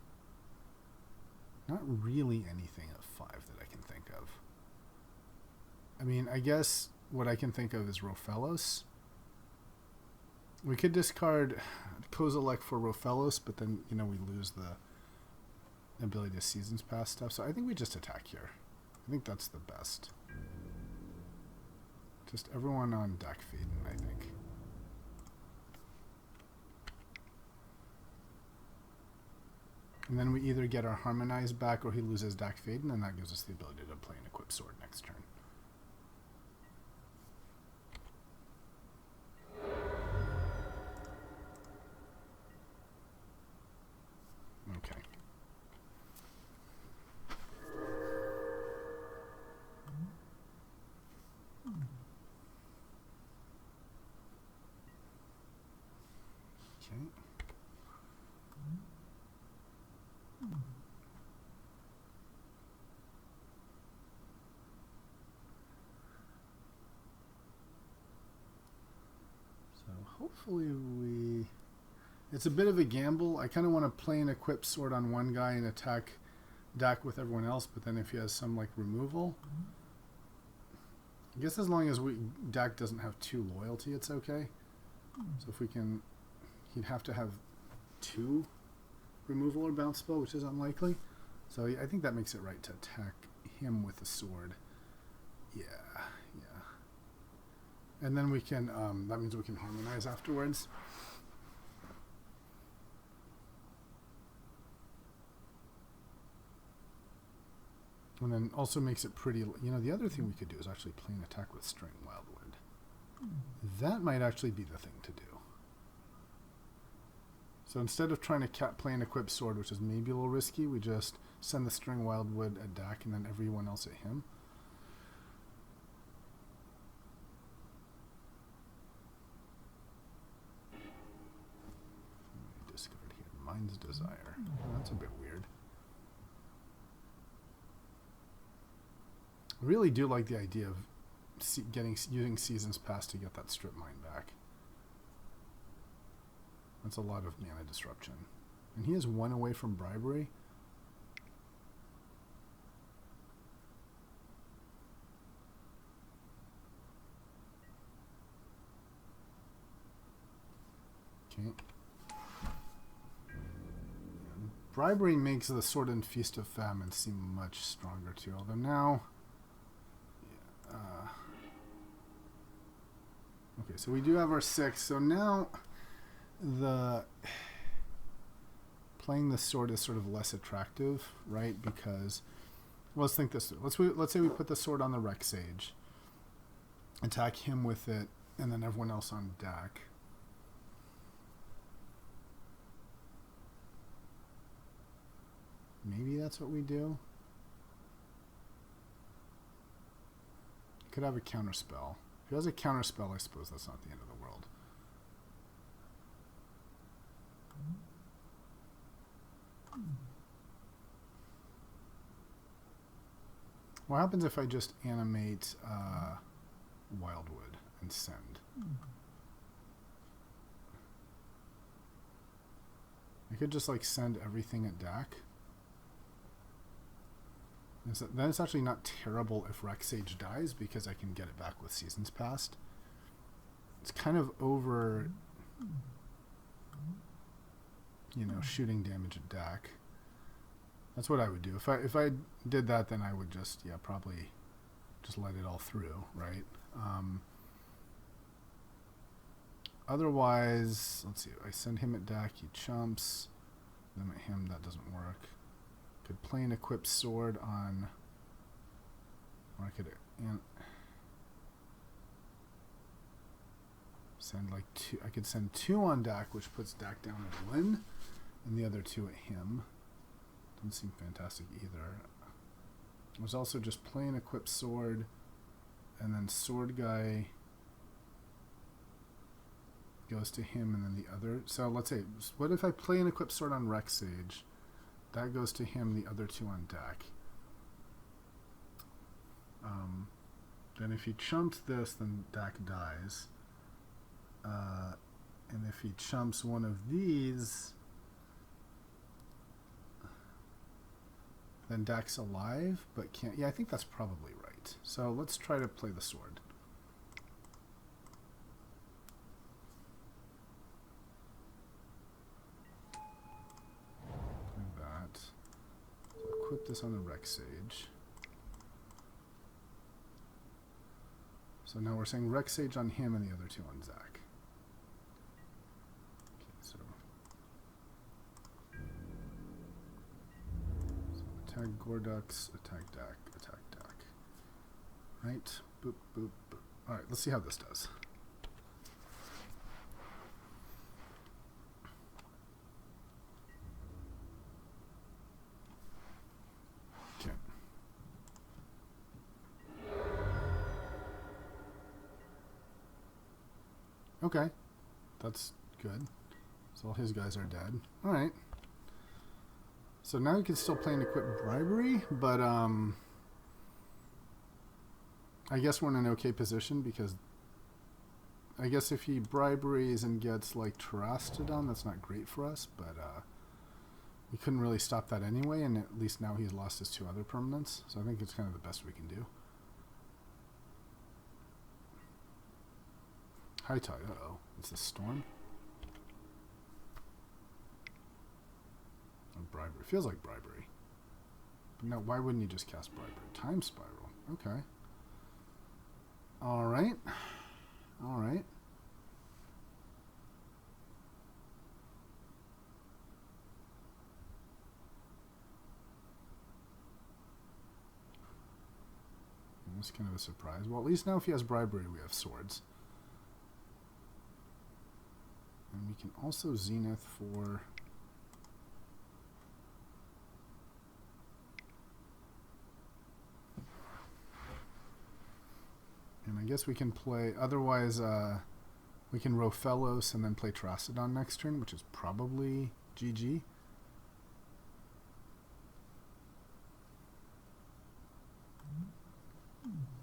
A: Not really anything at 5 that I can think of. I mean, I guess what I can think of is Rofellos. We could discard Kozilek for Rofellos, but then, you know, we lose the ability to Seasons Pass stuff. So I think we just attack here. I think that's the best. Just everyone on deck feeding, I think. And then we either get our Harmonize back or he loses Dak Faden, and that gives us the ability to play an Equip Sword next turn. Okay. Okay. So hopefully we... It's a bit of a gamble. I kind of want to play an Equip Sword on one guy and attack Dak with everyone else, but then if he has some like removal, I guess as long as Dak doesn't have 2 loyalty, it's okay. So if we can, he'd have to have 2 removal or bounce spell, which is unlikely. So I think that makes it right to attack him with the sword. Yeah, yeah. And then we can, that means we can Harmonize afterwards. And then also makes it pretty, you know, the other thing we could do is actually play an attack with String Wildwood. That might actually be the thing to do. So instead of trying to play an Equipped Sword, which is maybe a little risky, we just send the String Wildwood at Dak and then everyone else at him. Discard here. Mind's Desire. Oh, that's a bit weird. I really do like the idea of using Seasons Pass to get that Strip Mine back. That's a lot of mana disruption. And he is 1 away from bribery. Okay. Bribery makes the Sword and Feast of Famine seem much stronger too, although now... okay, so we do have our 6. So now the playing the sword is sort of less attractive, right? Because let's think this through. Let's say we put the sword on the Rex Sage, attack him with it, and then everyone else on Dak. Maybe that's what we do. Could have a counter spell. If he has a counter spell, I suppose that's not the end of the world. What happens if I just animate Wildwood and send? I could just like send everything at Dak. Then it's actually not terrible if Rex Sage dies because I can get it back with Seasons Past. It's kind of over, you know, shooting damage at Dak. That's what I would do. If I did that, then I would just, yeah, probably just let it all through, right? Otherwise, let's see. I send him at deck. He chumps. Limit him. That doesn't work. Could play an equipped sword on. Or I could send like two. I could send 2 on deck, which puts deck down at Lynn, and the other 2 at him. Doesn't seem fantastic either. There's also just play an equipped sword, and then sword guy goes to him, and then the other. So let's say, what if I play an equipped sword on Rex Sage? That goes to him, the other 2 on deck. Then if he chumps this, then Dak dies. And if he chumps one of these, then Dak's alive, but can't. Yeah, I think that's probably right. So let's try to play the sword. Like that. So equip this on the Rex Sage. So now we're saying Rex Sage on him and the other 2 on Zach. Okay, so attack Gordux, attack Dak, attack Dak. Right? Boop, boop, boop. Alright, let's see how this does. Okay. Okay. That's good. So all his guys are dead. Alright. So now you can still play an equipped bribery, but I guess we're in an okay position because I guess if he briberies and gets like Terastodon, that's not great for us, but we couldn't really stop that anyway, and at least now he's lost his 2 other permanents, so I think it's kind of the best we can do. High tide, uh-oh. It's a storm? Oh, bribery. Feels like bribery. But no, why wouldn't you just cast bribery? Time spiral. Okay. Alright. Alright. That's kind of a surprise. Well, at least now if he has bribery, we have swords. And we can also Zenith for... And I guess we can play... Otherwise, we can Rofellos and then play Terastodon next turn, which is probably GG.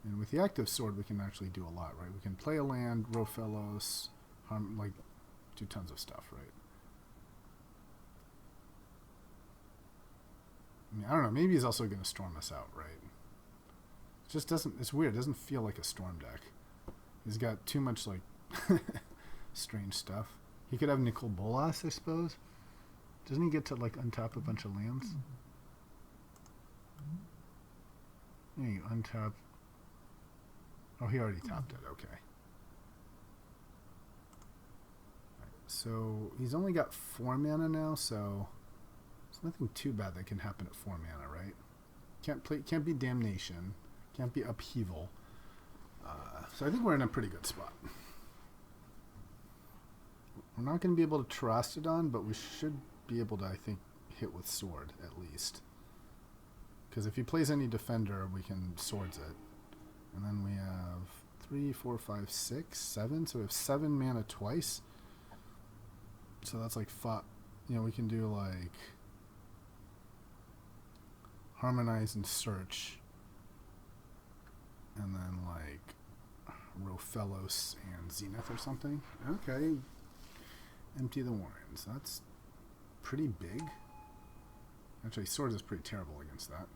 A: And with the active sword, we can actually do a lot, right? We can play a land, Rofellos, like... do tons of stuff, right? I mean, I don't know. Maybe he's also going to storm us out, right? It just doesn't... It's weird. It doesn't feel like a storm deck. He's got too much, like, strange stuff. He could have Nicol Bolas, I suppose. Doesn't he get to, like, untap a bunch of lands? Yeah, you untap... Oh, he already tapped it. Okay. So he's only got 4 mana now, so there's nothing too bad that can happen at 4 mana, right? Can't be damnation, can't be upheaval. So I think we're in a pretty good spot. We're not going to be able to Terastodon, but we should be able to, I think, hit with sword at least. Because if he plays any defender, we can swords it. And then we have 3, 4, 5, 6, 7. So we have 7 mana twice. So that's like 5. You know, we can do like Harmonize and Search. And then like Rofellos and Zenith or something. Okay. Empty the Warrens. That's pretty big. Actually, Swords is pretty terrible against that.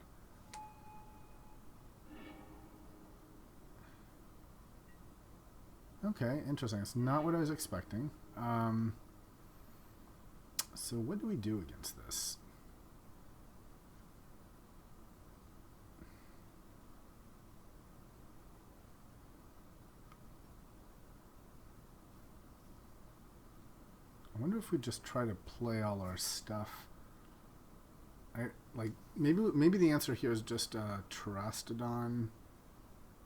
A: Okay, interesting. It's not what I was expecting. So what do we do against this? if we just try to play all our stuff. Maybe the answer here is just Terastodon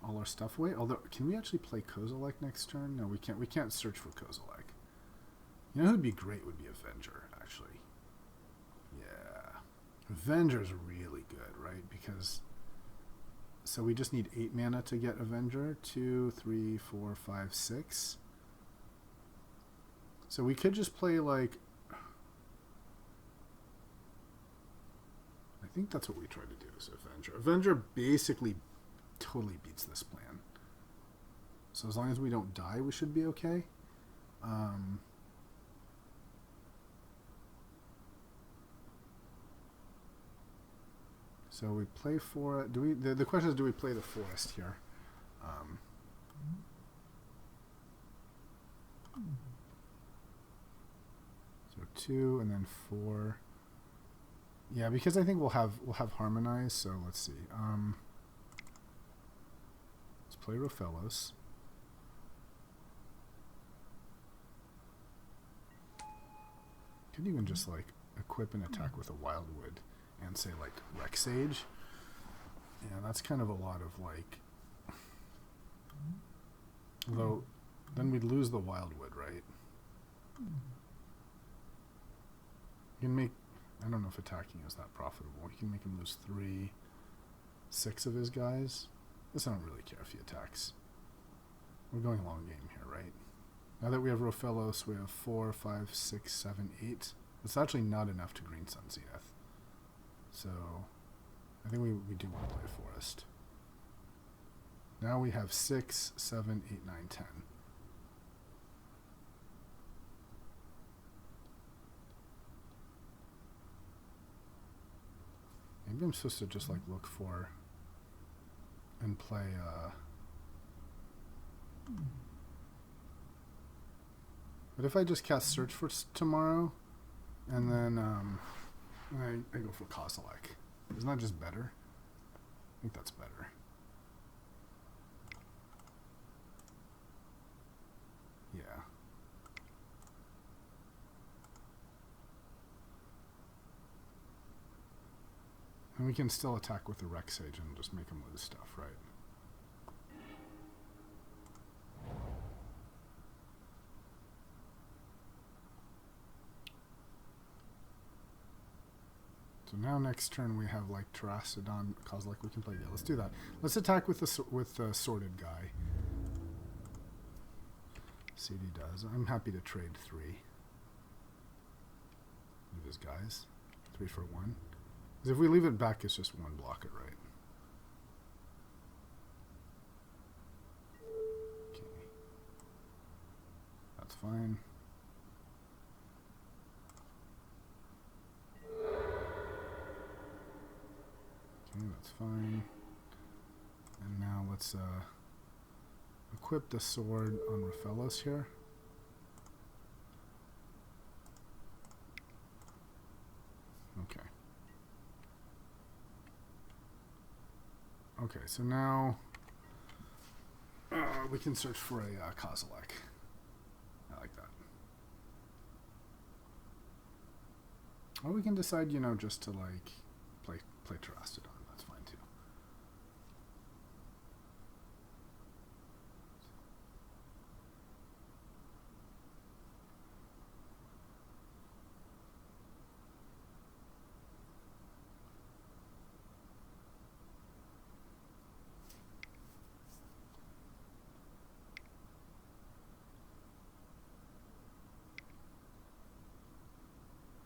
A: all our stuff away. Although, can we actually play Kozilek next turn? No, we can't. We can't search for Kozilek. You know who'd be great would be Avenger, actually. Yeah. Avenger's really good, right? Because... So we just need 8 mana to get Avenger. 2, 3, 4, 5, 6. So we could just play, like... I think that's what we try to do, is Avenger. Avenger basically totally beats this plan. So as long as we don't die, we should be okay. So we play for... The question is, do we play the forest here? So 2 and then 4. Yeah, because I think we'll have Harmonize. So let's see. Let's play Rofellos. Could even just like equip an attack with a Wildwood and say like Rex Sage. Yeah, that's kind of a lot of like. Though, then we'd lose the Wildwood, right? You can make. I don't know if attacking is that profitable. You can make him lose 3, 6 of his guys. Guess I don't really care if he attacks. We're going long game here, right? Now that we have Rofellos, we have 4, 5, 6, 7, 8. It's actually not enough to Green Sun Zenith. So, I think we do want to play Forest. Now we have 6, 7, 8, 9, 10. Maybe I'm supposed to just like look for and play but if I just cast Search for tomorrow and then I go for Kozilek, isn't that just better? I think that's better. Yeah. And we can still attack with the Rex Sage and just make him lose stuff, right? So now next turn we have like Terastodon, Kozilek. We can play. Yeah, let's do that. Let's attack with the sorted guy. See what he does. I'm happy to trade 3 of his guys. 3 for 1. Because if we leave it back, it's just 1 blocker, right? Okay. That's fine. Okay, that's fine. And now let's equip the sword on Rofellos here. Okay. Okay, so now we can search for a Kozilek. I like that. Or we can decide, you know, just to like play Terastodon. That's fine too.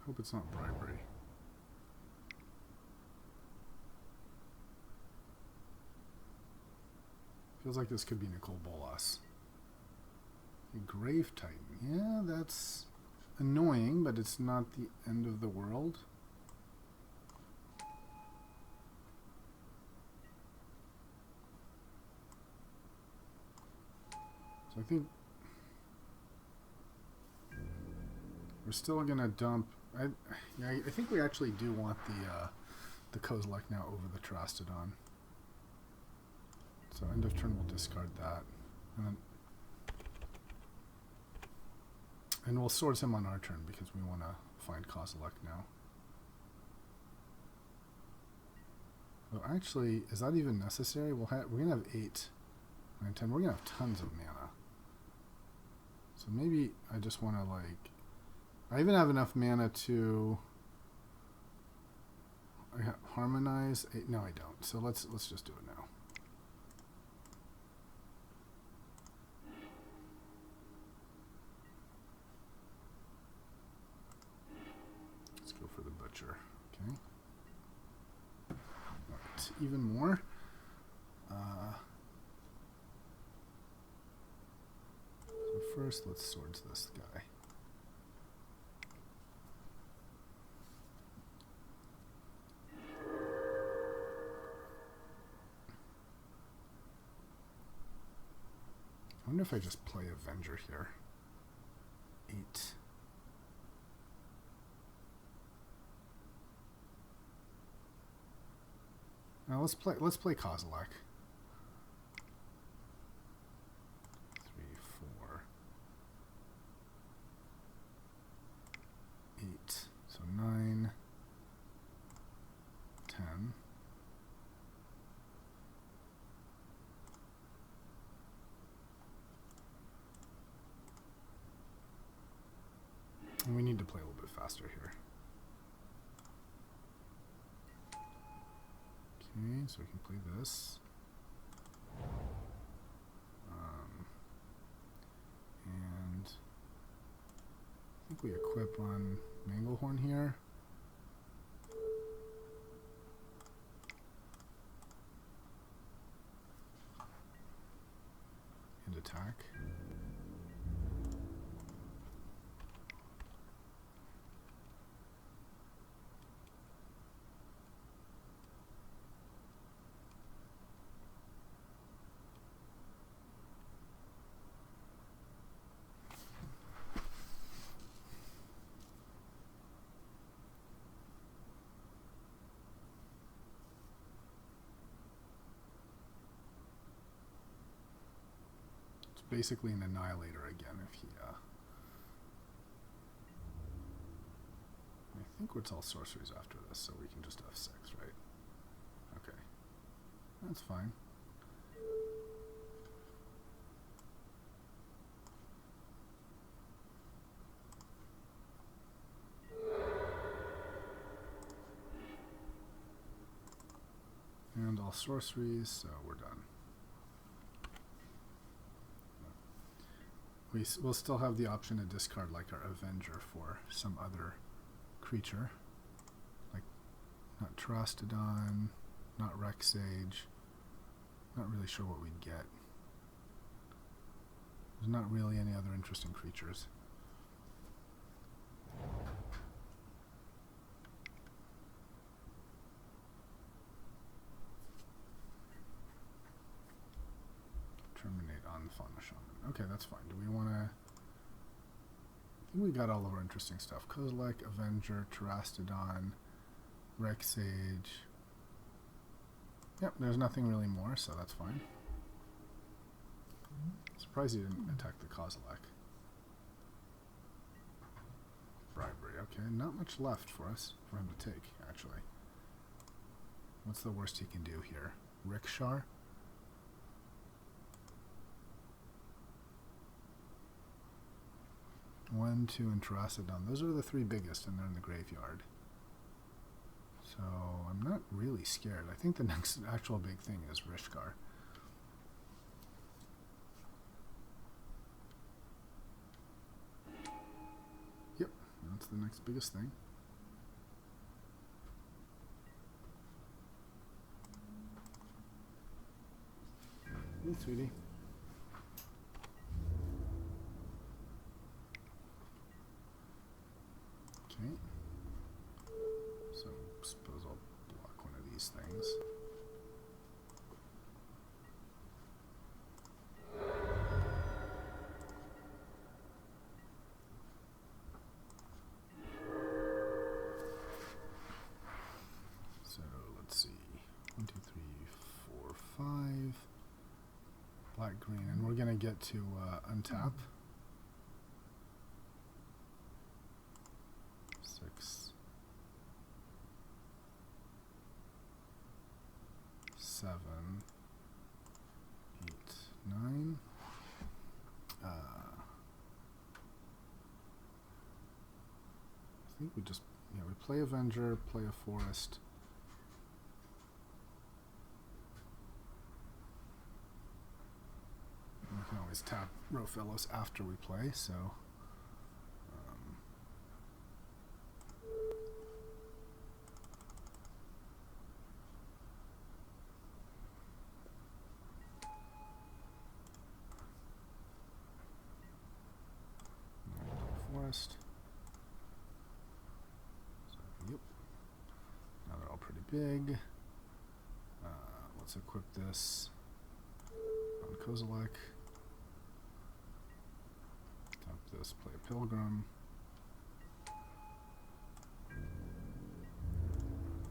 A: Hope it's not bribery. Feels like this could be Nicole Bolas. A Grave Titan. Yeah, that's annoying, but it's not the end of the world. So I think we're still gonna dump. I think we actually do want the Kozilek now over the Terastodon. So end of turn we'll discard that, and then And we'll Swords him on our turn because we want to find Kozilek now. Oh, actually, is that even necessary? We're going to have 8, 9, 10. We're going to have tons of mana. So maybe I just want to, like... I even have enough mana to... harmonize. No, I don't. So let's just do it now. Let's go for the butcher. Okay. Right. Even more. So first, let's Swords this guy. I wonder if I just play Avenger here. 8. Now let's play Kozilek. 3, 4, 8. So 9, 10. And we need to play a little bit faster here. Okay, so we can play this. And I think we equip on Manglehorn here. And attack. Basically an Annihilator again if he I think it's all sorceries after this, so we can just have 6, right? Okay. That's fine. And all sorceries, so we're done. We'll still have the option to discard like our Avenger for some other creature. Like, not Terastodon, not Rexage. Not really sure what we'd get. There's not really any other interesting creatures. Terminate on Fauna Shaman. Okay, that's fine. Do we want to... I think we got all of our interesting stuff. Kozilek, Avenger, Terastodon, Rexage. Yep, there's nothing really more, so that's fine. Surprised he didn't attack the Kozilek. Bribery, okay. Not much left for him to take, actually. What's the worst he can do here? Rickshaw? 1, 2, and Terastodon. Those are the 3 biggest, and they're in the graveyard. So I'm not really scared. I think the next actual big thing is Rishkar. Yep, that's the next biggest thing. Hey, sweetie. Okay. So suppose I'll block one of these things. So let's see. 1, 2, 3, 4, 5. Black, green, and we're gonna get to untap. 7, 8, 9. I think we just, yeah, we play Avenger, play a Forest. And we can always tap Rofellos after we play, so. Forest. So, yep. Now they're all pretty big. Let's equip this on Kozilek. Tap this, play a Pilgrim.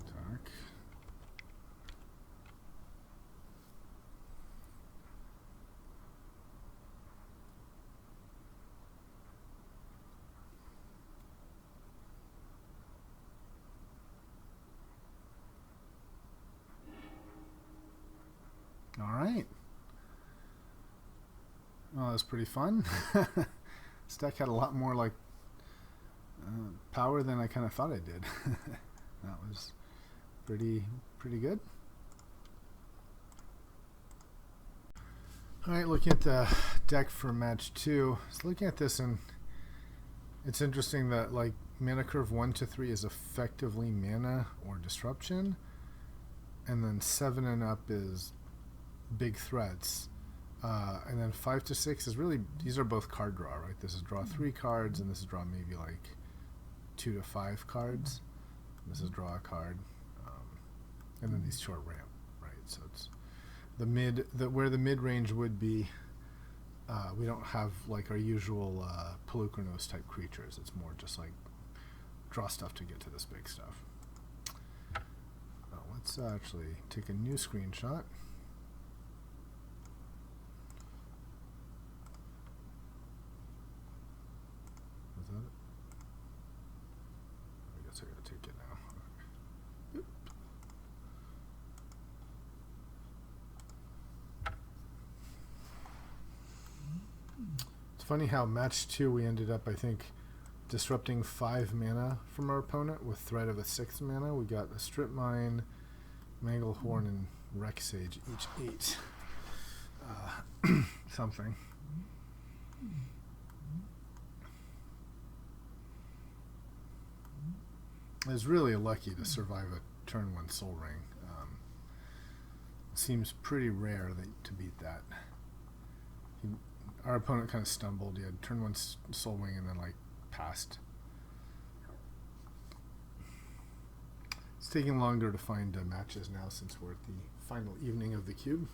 A: Attack. All right. Well, that was pretty fun. This deck had a lot more like power than I kind of thought it did. That was pretty good. All right, looking at the deck for match 2. So looking at this, and it's interesting that like mana curve 1 to 3 is effectively mana or disruption, and then 7 and up is big threats, and then 5 to 6 is really, these are both card draw, right? This is draw 3 cards, and this is draw maybe like 2 to 5 cards. This is draw a card, and then these short ramp, right? So it's the mid, where the mid range would be. We don't have like our usual Pelucranos type creatures. It's more just like draw stuff to get to this big stuff. Let's actually take a new screenshot. I guess I gotta take it now. Yep. It's funny how match 2 we ended up, I think, disrupting 5 mana from our opponent with threat of a 6 mana. We got a Strip Mine, Manglehorn, and Wreck Sage, each 8 something. I was really lucky to survive a turn 1 Soul Ring. It seems pretty rare to beat that. Our opponent kind of stumbled. He had turn 1 Soul Ring and then like passed. It's taking longer to find matches now since we're at the final evening of the cube.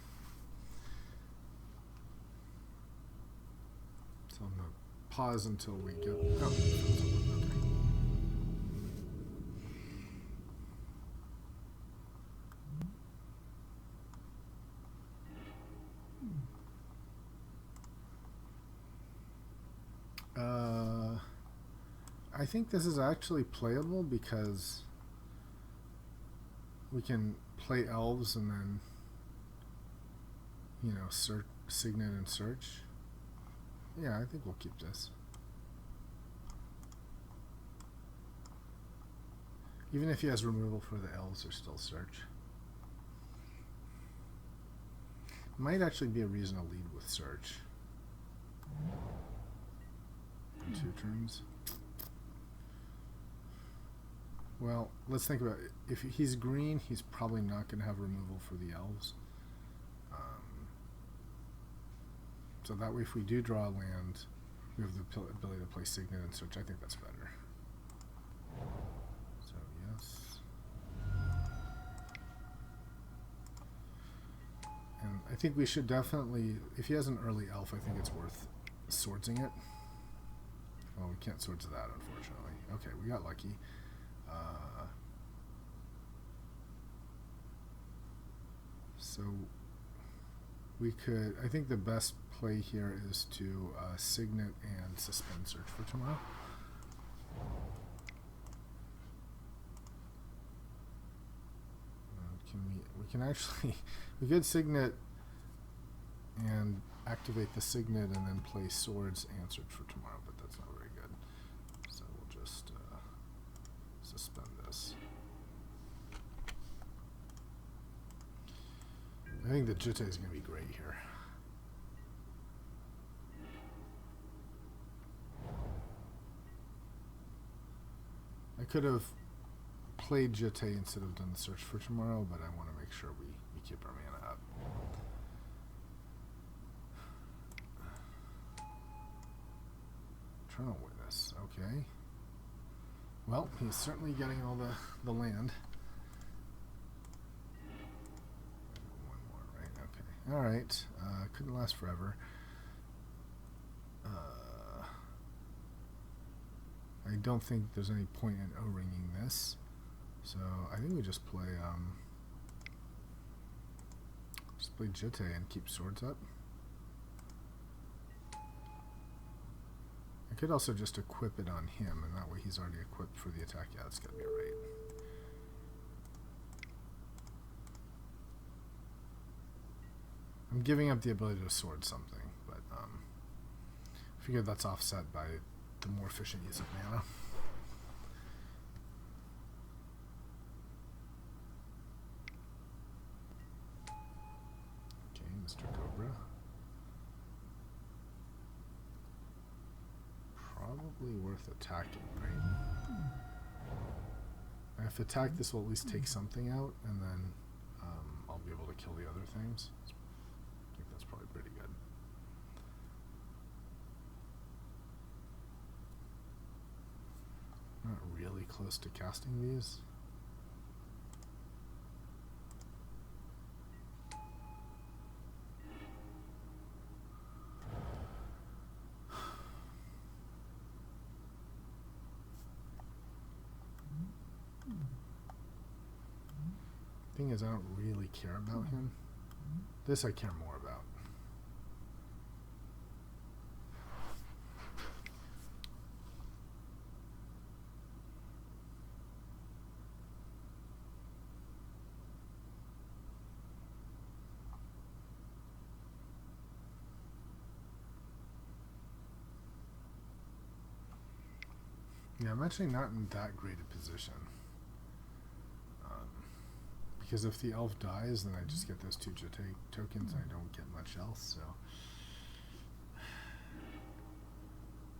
A: So I'm going to pause until we get... Oh, okay. I think this is actually playable because we can play elves and then, you know, search, signet and search. Yeah, I think we'll keep this. Even if he has removal for the elves, there's still search. Might actually be a reason to lead with search. 2 turns. Well, let's think about it. If he's green, he's probably not going to have removal for the elves. So that way, if we do draw a land, we have the ability to play Signet and Search. I think that's better. So, yes. And I think we should definitely, if he has an early elf, I think it's worth swordsing it. Well, we can't swords that, unfortunately. Okay, we got lucky. So we could, I think the best play here is to Signet and Suspend Search for tomorrow. We We can actually, we could signet and activate the signet and then play swords answered for tomorrow, but that's not very good. So we'll just suspend this. I think the jitte is going to be great here. I could have played jitte instead of done the search for tomorrow, but I want to make sure we keep our mana up. Eternal Witness, okay. Well, he's certainly getting all the land. One more, right? Okay. Alright. Couldn't last forever. I don't think there's any point in O-ringing this. So I think we just play jitte and keep swords up. I could also just equip it on him, and that way he's already equipped for the attack. Yeah, that's gotta be right. I'm giving up the ability to sword something, but I figure that's offset by the more efficient use of mana. Okay, Mr. Cobra. Probably worth attacking, right? If attacked, this will at least take something out, and then I'll be able to kill the other things. I think that's probably pretty good. Not really close to casting these. Thing is, I don't really care about him. This I care more about. Yeah, I'm actually not in that great a position. Because if the elf dies, then I just get those 2 jitte tokens. I don't get much else, so...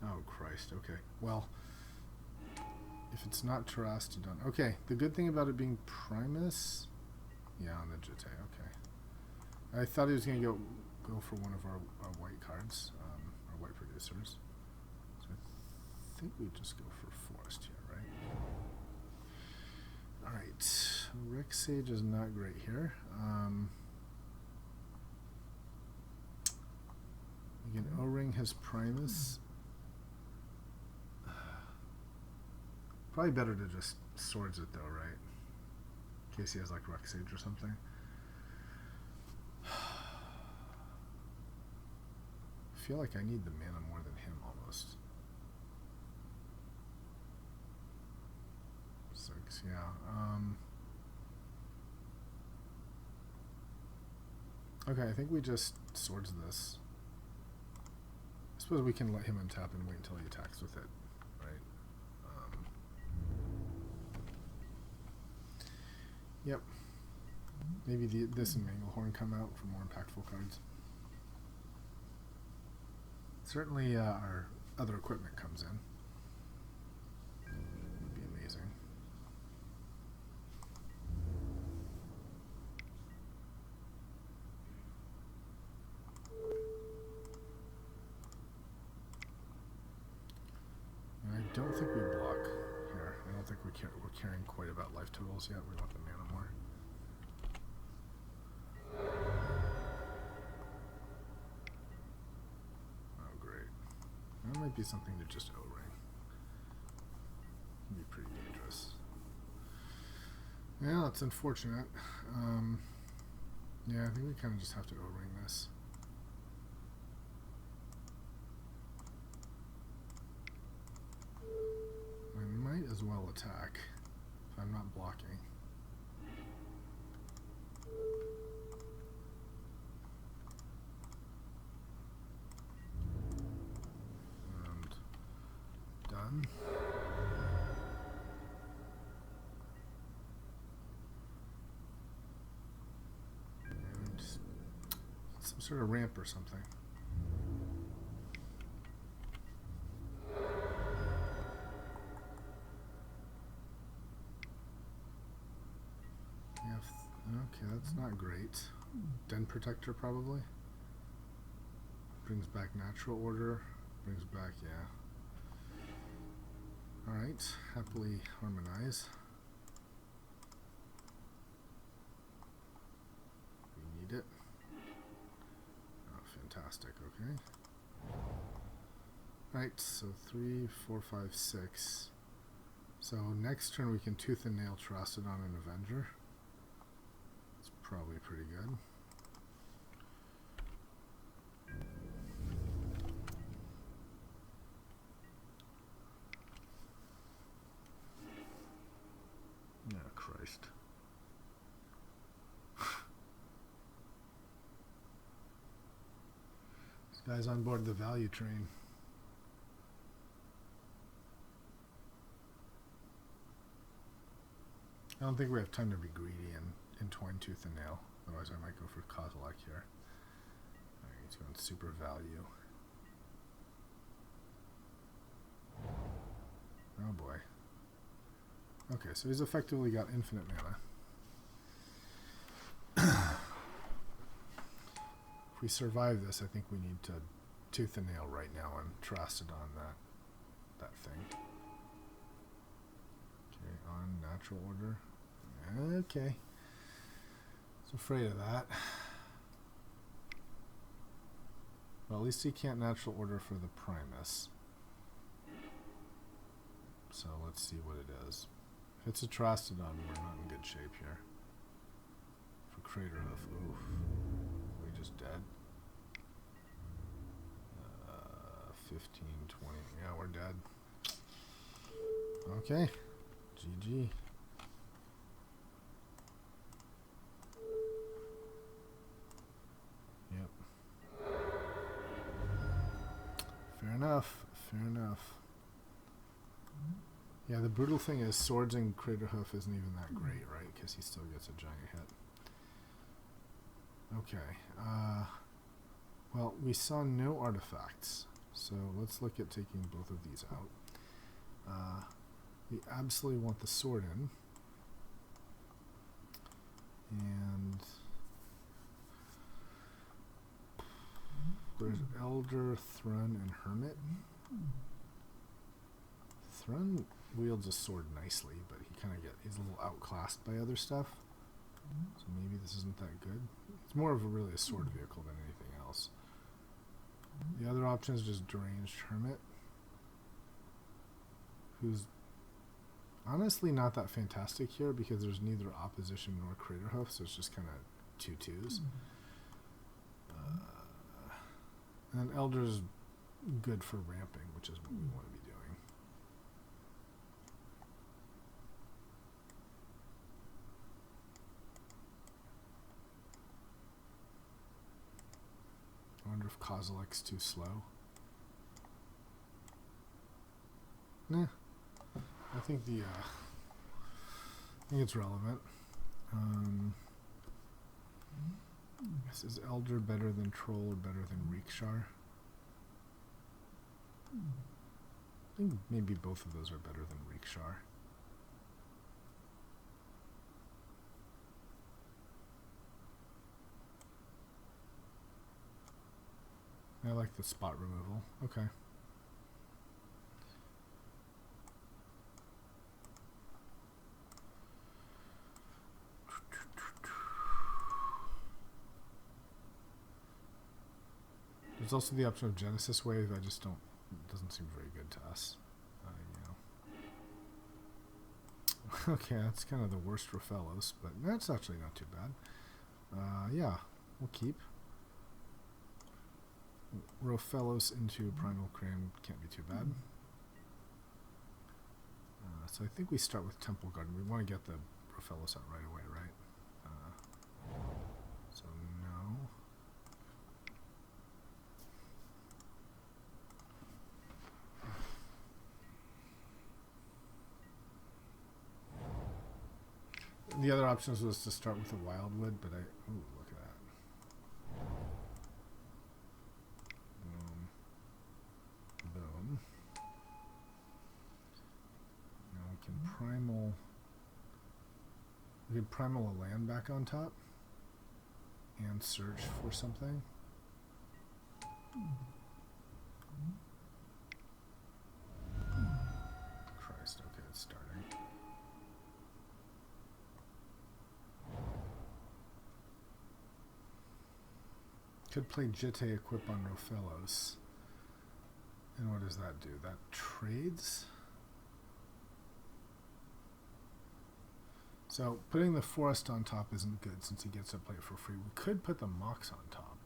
A: Oh, Christ. Okay. Well, if it's not Terastodon... Okay, the good thing about it being Primus... Yeah, on the jitte, okay. I thought he was going to go for one of our white cards, our white producers. So I think we just go for Forest here, right? Alright. Rex Sage is not great here. Again, O-ring his Primus. Probably better to just swords it though, right? In case he has like Rex Sage or something. I feel like I need the mana more than him almost. 6, yeah. Okay, I think we just swords this. I suppose we can let him untap and wait until he attacks with it, right? Yep. Maybe this and Manglehorn come out for more impactful cards. Certainly our other equipment comes in. Would be amazing. I don't think we block here. I don't think we're caring quite about life totals yet. We want the mana more. Oh, great. That might be something to just O-ring. It'd be pretty dangerous. Yeah, that's unfortunate. Yeah, I think we kind of just have to O-ring this. I might as well attack if I'm not blocking. sort of ramp or something. Okay, that's not great. Den Protector probably. Brings back natural order. Brings back, yeah. Alright, happily harmonize. We need it. Oh, fantastic, okay. Alright, so 3, 4, 5, 6. So next turn we can Tooth and Nail Terastodon and Avenger. It's probably pretty good. Yeah, Christ. This guy's on board the value train. I don't think we have time to be greedy and entwine Tooth and Nail. Otherwise I might go for Kozilek here. Alright, he's going super value. Oh boy. Okay, so he's effectively got infinite mana. If we survive this, I think we need to Tooth and Nail right now and Terastodon that thing. Okay, on natural order. Okay. I was afraid of that. Well, at least he can't natural order for the Primus. So let's see what it is. If it's a Terastodon, we're not in good shape here. For Crater Hoof, oof. Are we just dead? 15, 20. Yeah, we're dead. Okay. GG. Yep. Fair enough. Fair enough. Yeah, the brutal thing is Swords and Crater Hoof isn't even that great, right? Because he still gets a giant hit. Okay. Well, we saw no artifacts. So let's look at taking both of these out. We absolutely want the sword in. And there's Elder, Thrun, and Hermit. Thrun wields a sword nicely, but he's a little outclassed by other stuff. So maybe this isn't that good. It's more of really a sword vehicle than anything else. The other option is just Deranged Hermit, who's honestly not that fantastic here because there's neither opposition nor Crater Hoof, so it's just kind of 2/2s. And then Elder's good for ramping, which is what we want to be doing. I wonder if Kozilek's too slow. Nah. I think I think it's relevant. Is Elder better than Troll or better than Reekshar? I think maybe both of those are better than Reekshar. I like the spot removal. Okay. There's also the option of Genesis Wave. I just don't. It doesn't seem very good to us. Okay, that's kind of the worst Rofellos, but that's actually not too bad. Yeah, we'll keep. Rofellos into Primal Cram can't be too bad. So I think we start with Temple Garden. We want to get the Rofellos out right away, right? So no. The other options was to start with a Wildwood, but ooh, look at that. could primal a land back on top and search for something. Christ, okay, it's starting. Could play Jitte equip on Rofellos. And what does that do? That trades? So putting the forest on top isn't good since he gets to play it for free. We could put the Mox on top.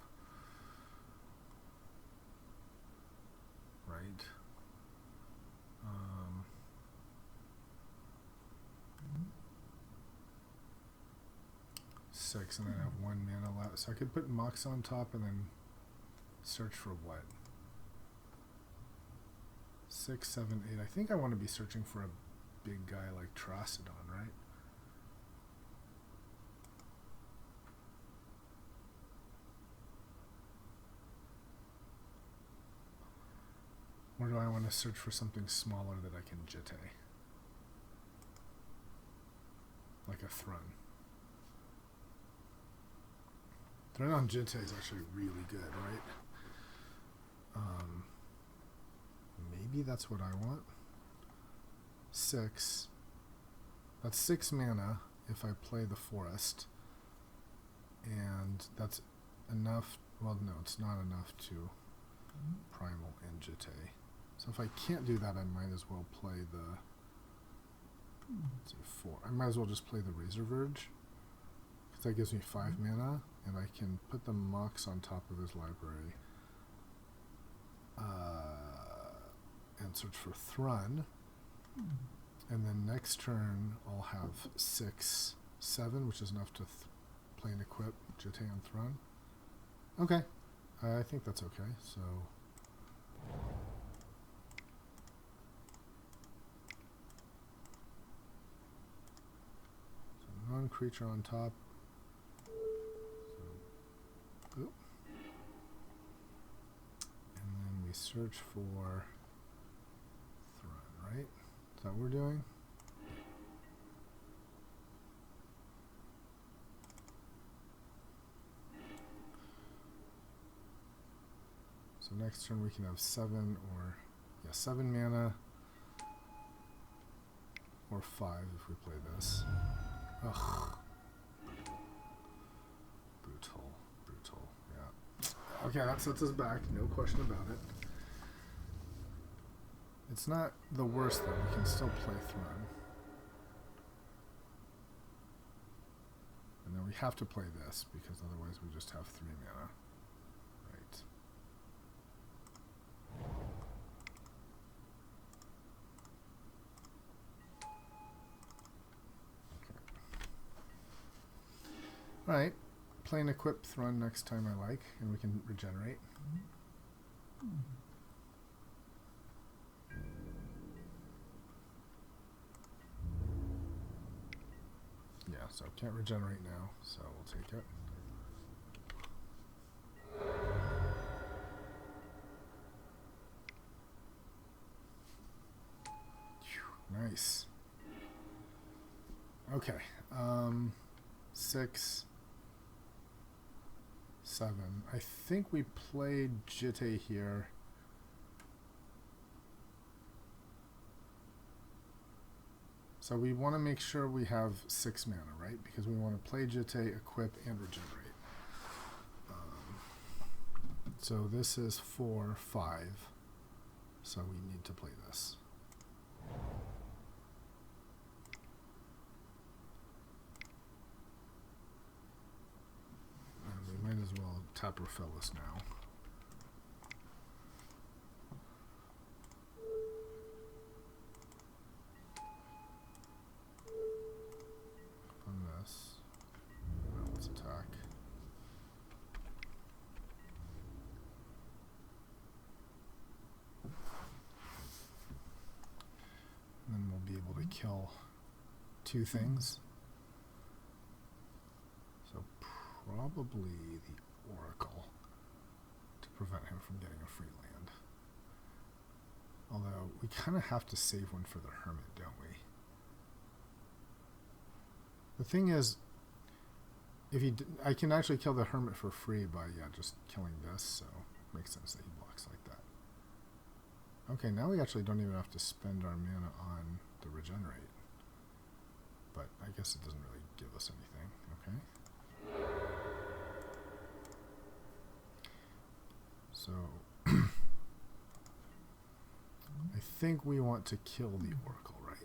A: Right? 6 and then I have 1 mana left. So I could put Mox on top and then search for what? 6, 7, 8. I think I want to be searching for a big guy like Trostodon, right? Or do I want to search for something smaller that I can Jitte? Like a Thrun. Thrun on Jitte is actually really good, right? Maybe that's what I want. 6. That's 6 mana if I play the forest. And that's enough. Well, no, it's not enough to primal and Jitte. So if I can't do that, I might as well play the... Let's see, 4. I might as well just play the Razor Verge. Because that gives me 5 mana. And I can put the Mox on top of his library. And search for Thrun. And then next turn, I'll have 6, 7, which is enough to play and equip Jitte and Thrun. Okay. I think that's okay. So... non-creature on top. So, oop. And then we search for Thrun, right? Is that what we're doing? So next turn we can have 7 or 7 mana or 5 if we play this. Ugh. Brutal, yeah. Okay, that sets us back, no question about it. It's not the worst though, we can still play Thrun. And then we have to play this, because otherwise we just have 3 mana. Right. Alright, play and equip Thrun next time I like, and we can regenerate. Yeah, so can't regenerate now, so we'll take it. Whew, nice. Okay, 6, 7. I think we played Jitte here. So we want to make sure we have 6 mana, right? Because we want to play Jitte, equip, and regenerate. So this is 4, 5. So we need to play this. And we might as well tap Rofellos now. Let's attack. And then we'll be able to kill 2 things. So probably the Oracle to prevent him from getting a free land. Although we kind of have to save one for the Hermit, don't we? The thing is, if he, I can actually kill the hermit for free by just killing this. So it makes sense that he blocks like that. Okay, now we actually don't even have to spend our mana on the regenerate. But I guess it doesn't really give us anything. Okay. So I think we want to kill the Oracle, right?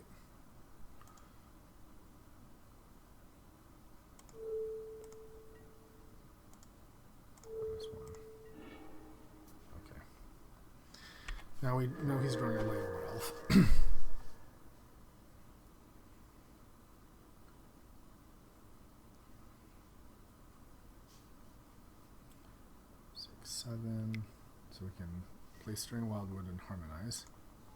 A: This one. Okay. Now we know he's drawing a Layer Elf. 7, so we can play String Wildwood and Harmonize.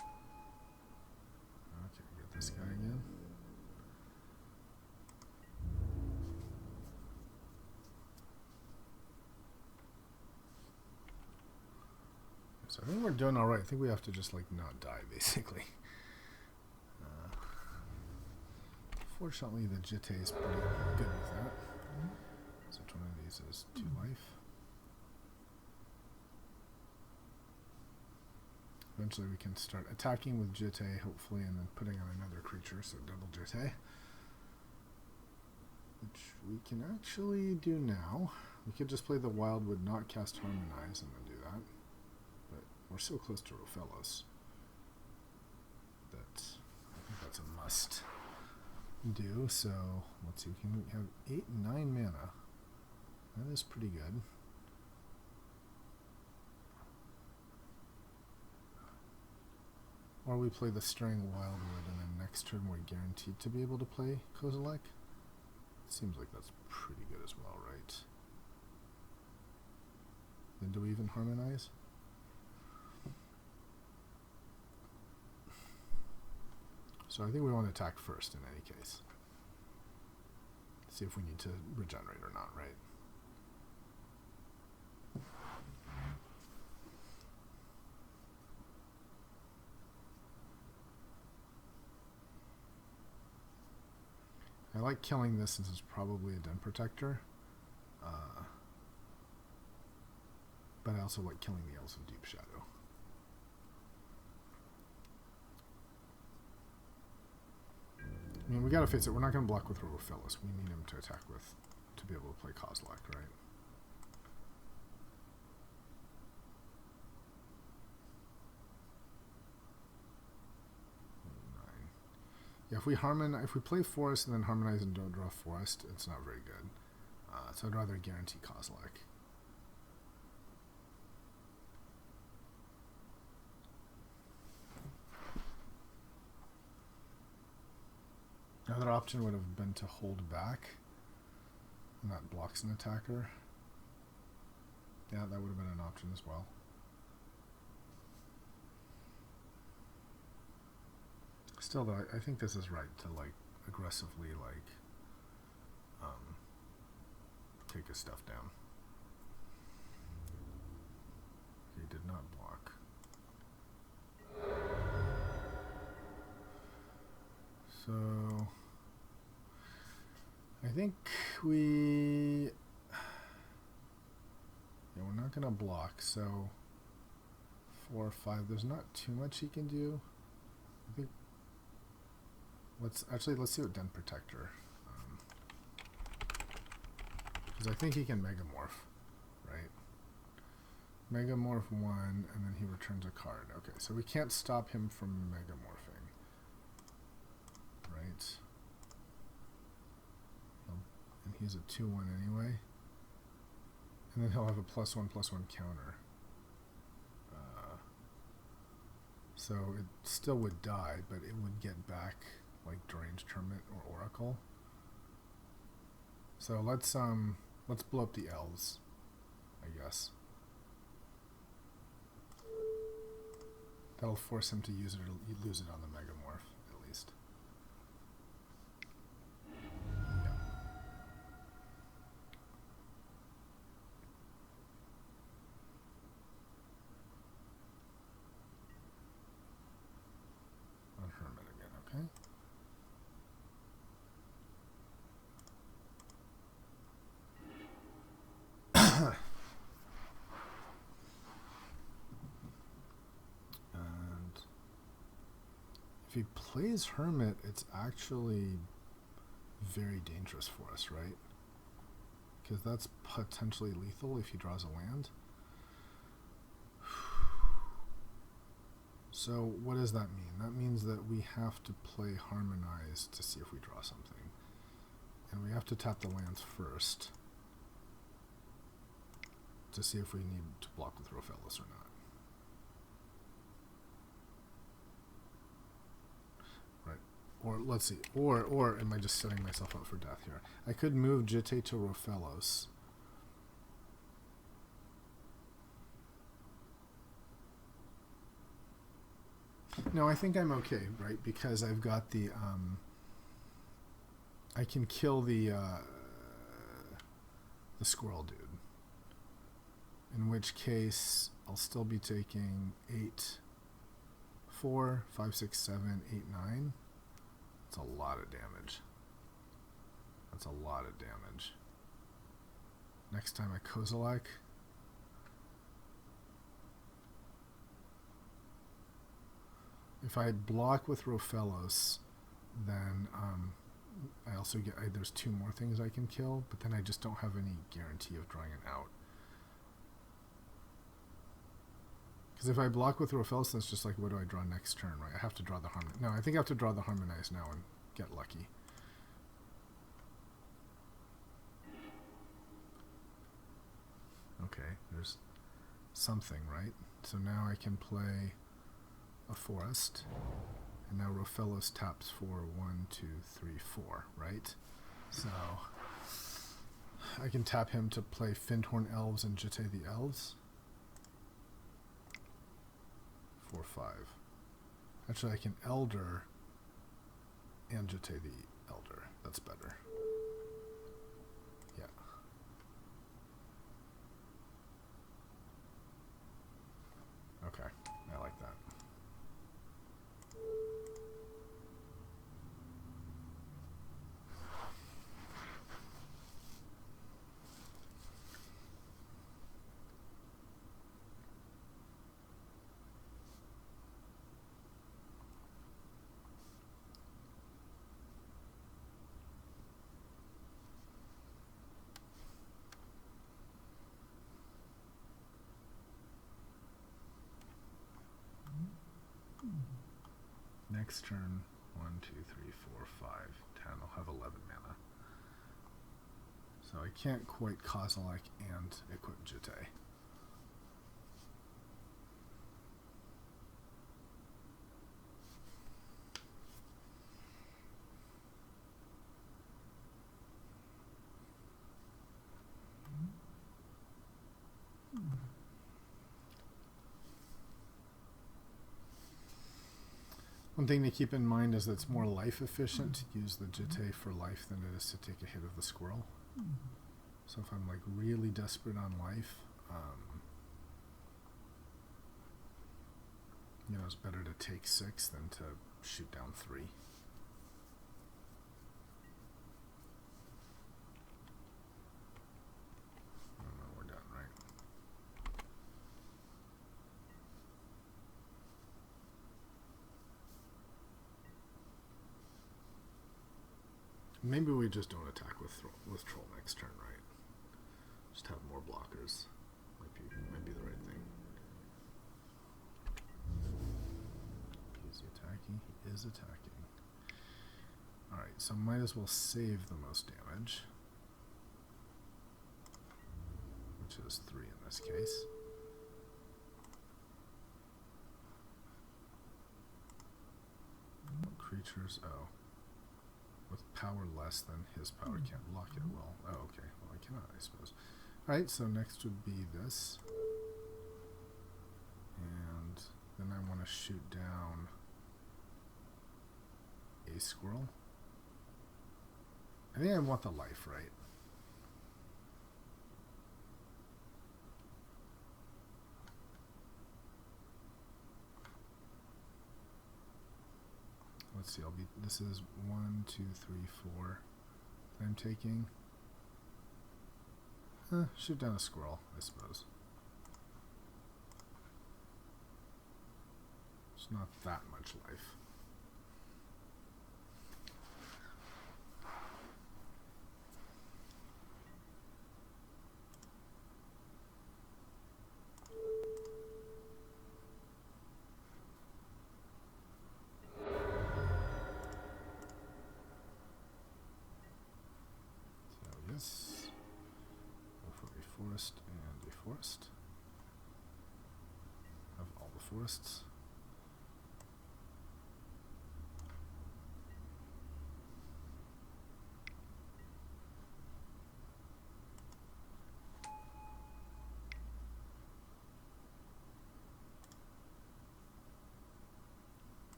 A: Okay, get this guy again. So I think we're doing alright. I think we have to just like not die, basically. Fortunately, the Jitte is pretty good with that. So each one of these is 2 life. Eventually we can start attacking with Jitte, hopefully, and then putting on another creature, so double Jitte. Which we can actually do now. We could just play the Wildwood, not cast Harmonize, and then do that. But we're so close to Rofellos that I think that's a must do. So let's see, we can have 8 and 9 mana. That is pretty good. Or we play the String Wildwood, and then next turn we're guaranteed to be able to play Kozilek. Seems like that's pretty good as well, right? Then do we even Harmonize? So I think we want to attack first in any case. See if we need to regenerate or not, right? I like killing this since it's probably a Den Protector. But I also like killing the Elves of Deep Shadow. I mean, we gotta face it. We're not gonna block with Rofellos. We need him to attack with to be able to play Kozilek, right? Yeah, if we play Forest and then Harmonize and don't draw Forest, it's not very good. So I'd rather guarantee Kozilek. Another option would have been to hold back, and that blocks an attacker. Yeah, that would have been an option as well. Still, though, I think this is right to like aggressively like take his stuff down. He did not block. So I think we're not gonna block. So 4 or 5. There's not too much he can do. I think. Let's see what Den Protector, because I think he can Megamorph, right? Megamorph 1, and then he returns a card. Okay, so we can't stop him from Megamorphing, right? And he's a 2/1 anyway, and then he'll have a +1/+1 counter. So it still would die, but it would get back like Deranged Hermit or Oracle. So let's blow up the elves, I guess. That'll force him to use it or lose it on the Megamorph, at least. Yeah. On Hermit again, okay. And if he plays Hermit, it's actually very dangerous for us, right? Because that's potentially lethal if he draws a land. So what does that mean? That means that we have to play Harmonize to see if we draw something. And we have to tap the lands first to see if we need to block with Rofellos or not. Right. Or let's see. Or am I just setting myself up for death here? I could move Jitte to Rofellos. No, I think I'm okay, right? Because I've got the I can kill the squirrel dude. In which case I'll still be taking 8, 4, 5, 6, 7, 8, 9. That's a lot of damage. That's a lot of damage. Next time I Kozilek. If I block with Rofellos, then I also get there's 2 more things I can kill, but then I just don't have any guarantee of drawing it out. Because if I block with Rofellos, then it's just like, what do I draw next turn, right? I have to draw the Harmonize. No, I think I have to draw the Harmonize now and get lucky. Okay, there's something, right? So now I can play a forest, and now Rofellos taps for 1, 2, 3, 4, right? So I can tap him to play Findhorn Elves and Jitte the Elves. 4, 5. Actually, I can Elder and Jitte the Elder. That's better. Yeah. Okay, I like that. Next turn, 1, 2, 3, 4, 5, 10. I'll have 11 mana. So I can't quite Kozilek and equip Jitte. One thing to keep in mind is that it's more life efficient to use the Jitte for life than it is to take a hit of the squirrel. So if I'm like really desperate on life, you know, it's better to take 6 than to shoot down 3. We're done, right? Maybe we just don't attack with Troll next turn, right? Just have more blockers. Might be the right thing. Is he attacking? He is attacking. Alright, so might as well save the most damage. Which is 3 in this case. Creatures, oh. With power less than his power can't block it. Well, oh, okay. Well, I cannot, I suppose. Alright, so next would be this. And then I want to shoot down a squirrel. I think I want the life, right? Let's see, this is 1, 2, 3, 4 that I'm taking. Shoot down a squirrel, I suppose. It's not that much life. So yes, go for a forest and a forest. Of all the forests.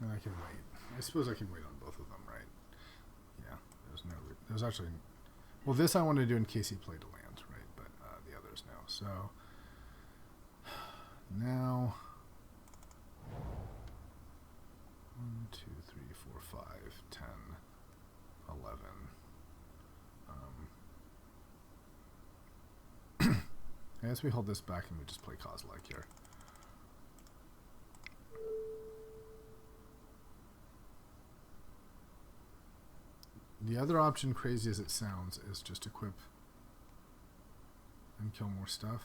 A: I can wait. I suppose I can wait on both of them, right? Yeah, there's actually, well, this I want to do in case he played a land, right? But the others no. So now 1, 2, 3, 4, 5, 10, 11. I guess we hold this back and we just play Kozilek here. The other option, crazy as it sounds, is just equip and kill more stuff.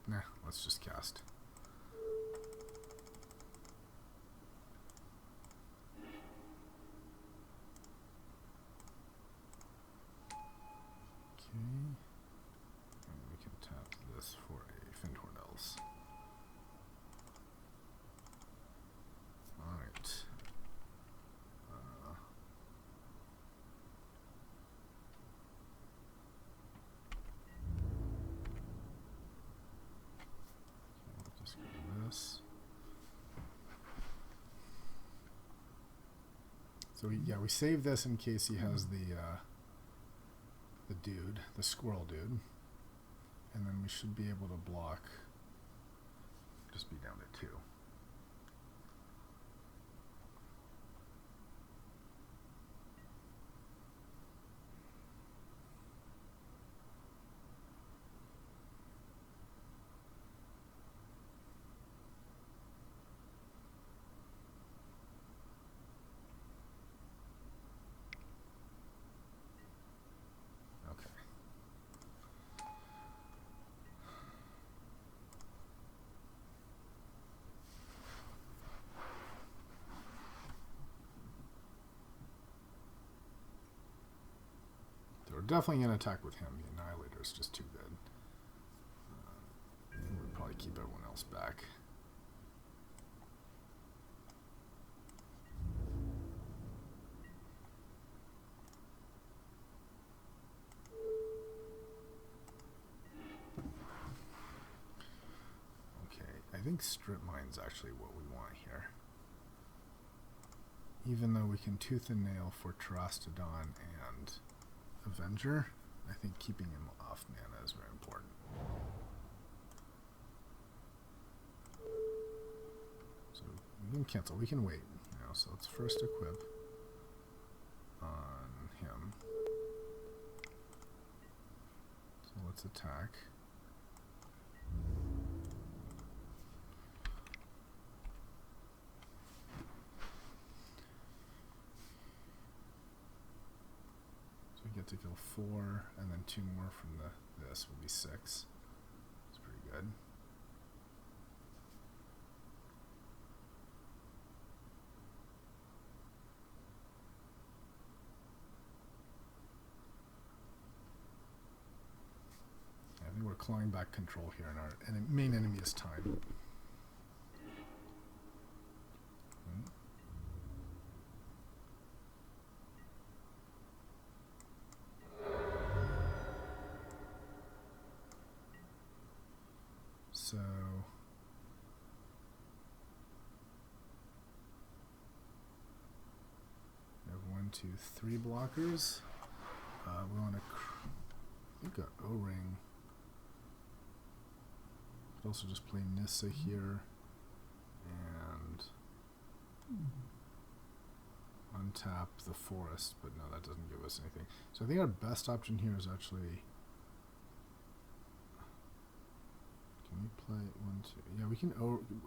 A: Nah, let's just cast. Okay. And we can tap this for a Findhorn Elves. Alright. Just go to this. So we save this in case he has the dude, the squirrel dude, and then we should be able to block. Just be down to 2. We're definitely going to attack with him. The Annihilator is just too good. We'll probably keep everyone else back. Okay, I think Strip Mine's actually what we want here. Even though we can Tooth and Nail for Terastodon and Avenger, I think keeping him off mana is very important. So we can cancel, we can wait. So let's first equip on him. So let's attack. Get to kill 4, and then 2 more from this will be 6. It's pretty good. I think we're clawing back control here, and our main enemy is time. So we have 1, 2, 3 blockers. We want to think an O-ring. Could also just play Nissa here and untap the forest, but no, that doesn't give us anything. So I think our best option here is actually, can we play 1, 2? Yeah, we can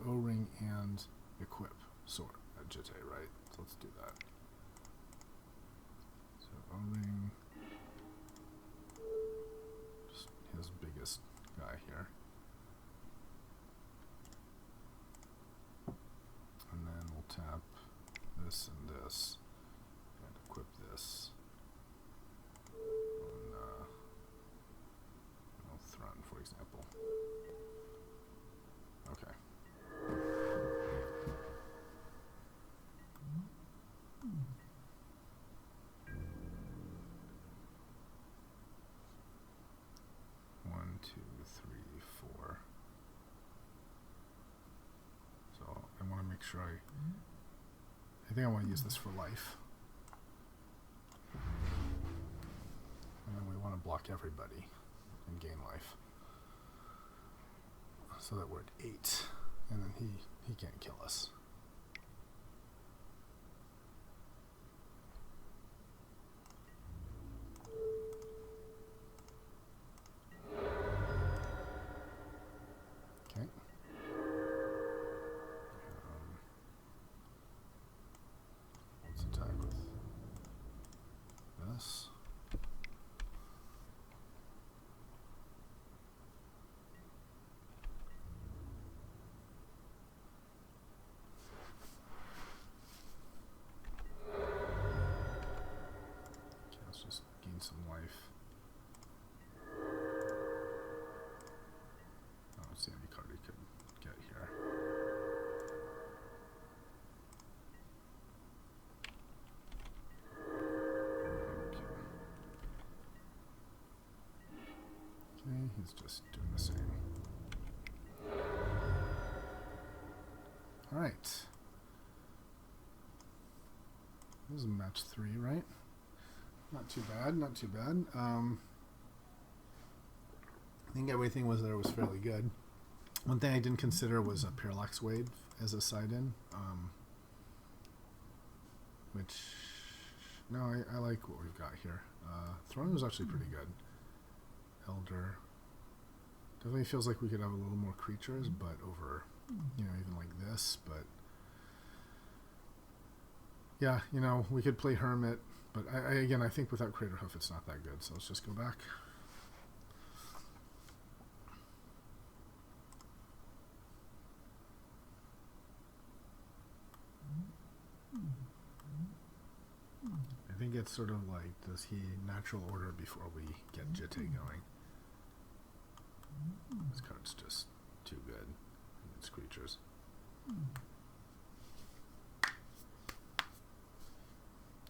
A: O-ring and equip sword at Jitte, right? So let's do that. So O-ring, just his biggest guy here. And then we'll tap this and this and equip this on Thrun, for example. Okay. One, two, three, four. So I want to make sure I think I want to use this for life. And then we want to block everybody and gain life. So that we're at 8. And then he can't kill us. Okay. Let's attack with this. Just gain some life. Oh, let's see any card we could get here. Okay, he's just doing the same. All right. This is match 3, right? Not too bad, not too bad. I think everything was fairly good. One thing I didn't consider was a Parallax Wave as a side-in, which, no, I like what we've got here. Throne was actually pretty good. Elder. Definitely feels like we could have a little more creatures, but over, even like this, but yeah, we could play Hermit. But again, I think without Crater Hoof, it's not that good. So let's just go back. I think it's sort of like, does he natural order before we get Jitte going? This card's just too good. It's creatures.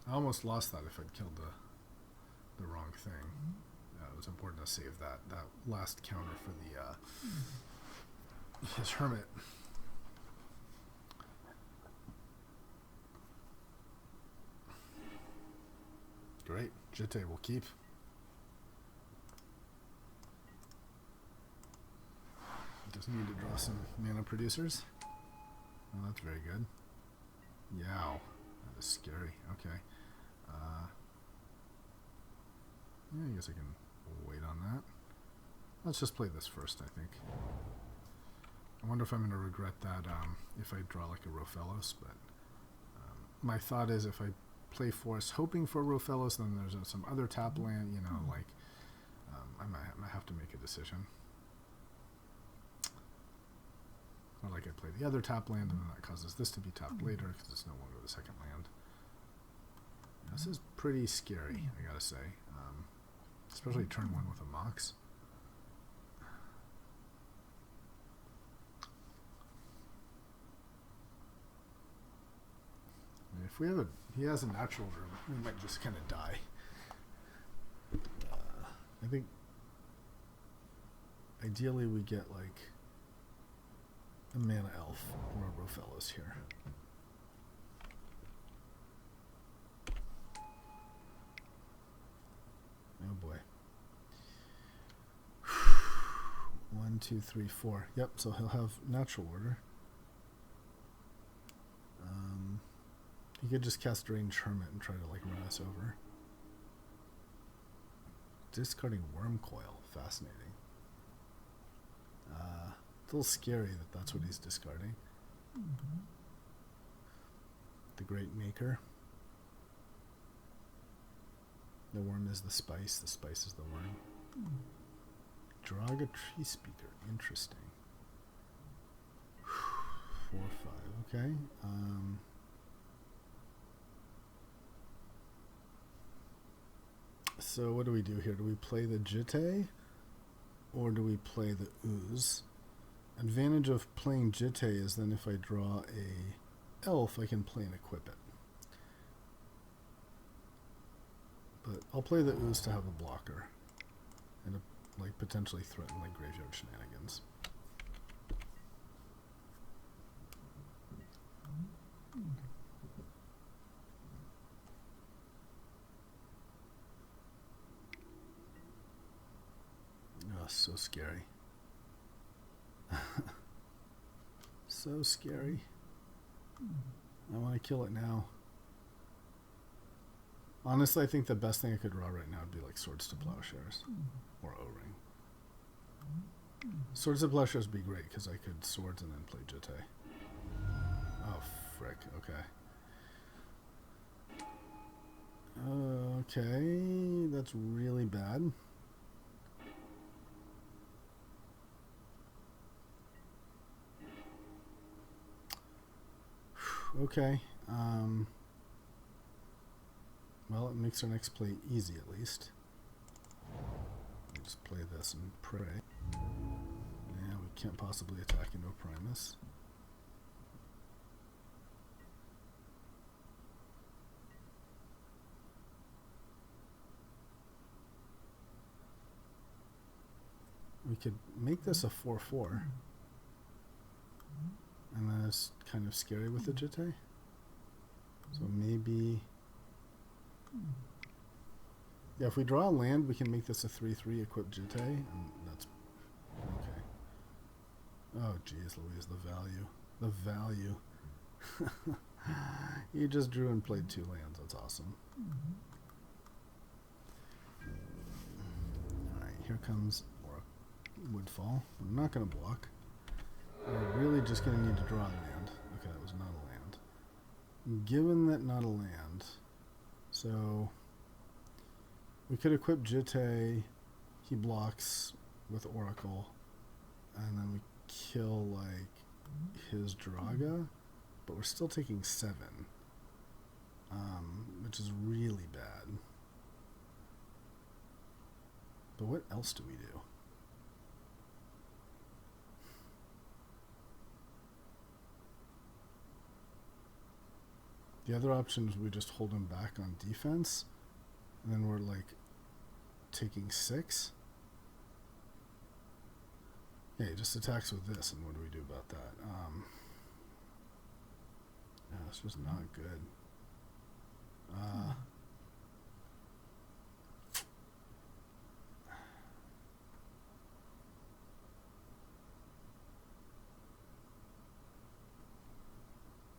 A: I almost lost that if I'd killed the wrong thing. It was important to save that last counter for the his Hermit. Great, Jitte will keep. Just need to draw some mana producers. Oh, that's very good. Yow, that is scary. Okay. Yeah, I guess I can wait on that. Let's just play this first, I think. I wonder if I'm going to regret that if I draw like a Rofellos, but my thought is if I play Forest hoping for Rofellos, then there's some other tap land, like I might have to make a decision. Or like I play the other tap land and then that causes this to be tapped later because it's no longer the second land. This is pretty scary, I gotta say. Especially turn 1 with a Mox. I mean, if we have he has a natural room, we might just kind of die. I think ideally we get like a mana elf or a Rofellos here. Oh boy. 1, 1, 2, 3, 4. Yep, so he'll have natural order. He could just cast Range Hermit and try to like run us over. Discarding Worm Coil. Fascinating. It's a little scary that that's what he's discarding. The Great Maker. The worm is the spice is the worm. Draga Tree Speaker. Interesting. 4, 5. Okay. So what do we do here? Do we play the Jitte or do we play the Ooze? Advantage of playing Jitte is then if I draw a elf, I can play and equip it. But I'll play the Ooze to have a blocker and like potentially threaten like graveyard shenanigans. Oh, so scary. So scary. I want to kill it now. Honestly, I think the best thing I could draw right now would be like Swords to Plowshares or O-Ring. Swords to Plowshares would be great because I could Swords and then play Jitte. Oh, frick. Okay. Okay, that's really bad. Okay. Well, it makes our next play easy at least. We'll just play this and pray. Yeah, we can't possibly attack into a Primus. We could make this a 4/4. And then it's kind of scary with the Jitte. So maybe... Yeah, if we draw a land, we can make this a 3/3, equip Jitte, and that's... Okay. Oh, geez, Louise, the value. The value. You just drew and played 2 lands. That's awesome. Alright, here comes Woodfall. I'm not going to block. We're really just going to need to draw a land. Okay, that was not a land. Given that not a land, so we could equip Jitte, he blocks with Oracle, and then we kill like his Draga, but we're still taking 7, which is really bad. But what else do we do? The other option is we just hold him back on defense, and then we're like taking 6. Yeah, he just attacks with this, and what do we do about that? Yeah, it's just not good.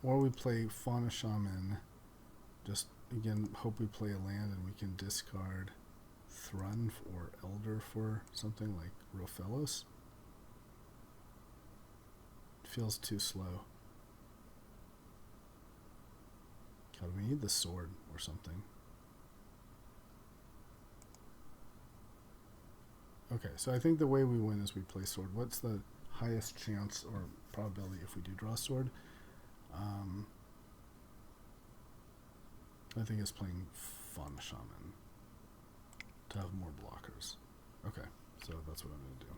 A: Or we play Fauna Shaman, just again hope we play a land and we can discard Thrun or Elder for something like Rofellos. It feels too slow. God, we need the sword or something. Okay, so I think the way we win is we play sword. What's the highest chance or probability if we do draw sword? I think it's playing Fauna Shaman to have more blockers. Okay, so that's what I'm going to do.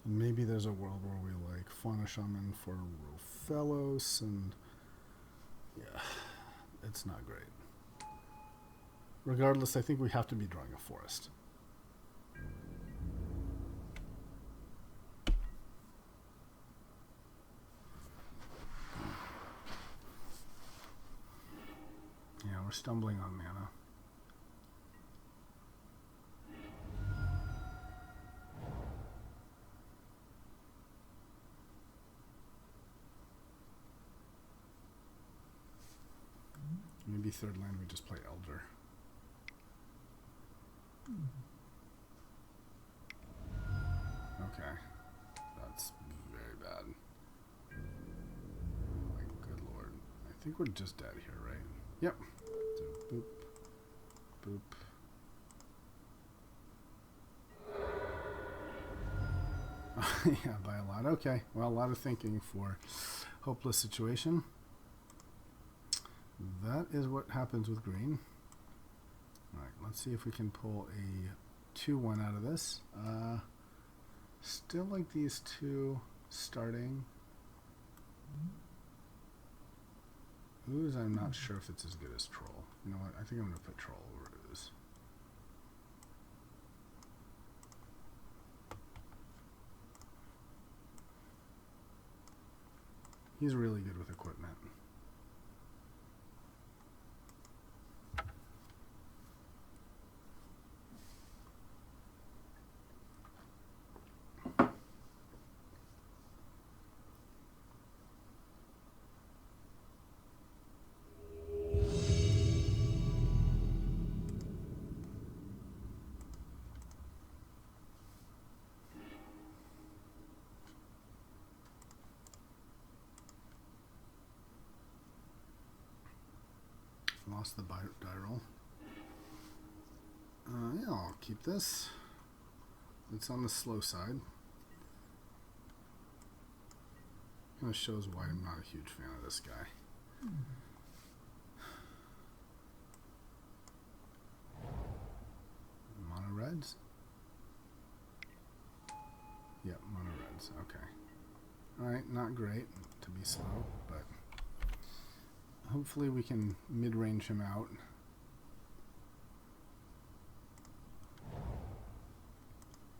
A: Maybe there's a world where we like Fauna Shaman for Rofellos, and yeah, it's not great. Regardless, I think we have to be drawing a forest. Yeah, we're stumbling on mana. Maybe third land we just play Elder. Okay. That's very bad. My good lord. I think we're just dead here, right? Yep. So boop. Boop. Yeah, by a lot. Okay. Well, a lot of thinking for hopeless situation. That is what happens with green. Alright, let's see if we can pull a 2-1 out of this. Still like these two starting. Ooze, I'm not sure if it's as good as Troll. You know what? I think I'm going to put Troll over Ooze. He's really good with equipment. Lost the die roll. Yeah, I'll keep this. It's on the slow side. Kind of shows why I'm not a huge fan of this guy. Mono reds? Yep, mono reds. Okay. Alright, not great to be slow, but hopefully we can mid-range him out.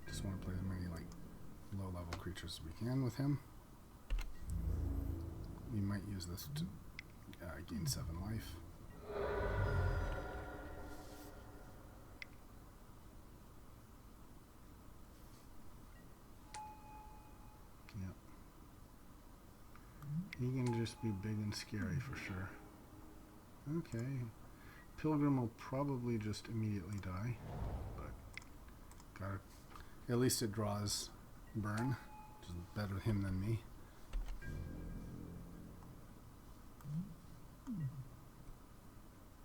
A: Just want to play as many like low-level creatures as we can with him. We might use this to gain 7 life. Yep. He can just be big and scary for sure. Okay. Pilgrim will probably just immediately die, but gotta, at least it draws burn, which is better him than me.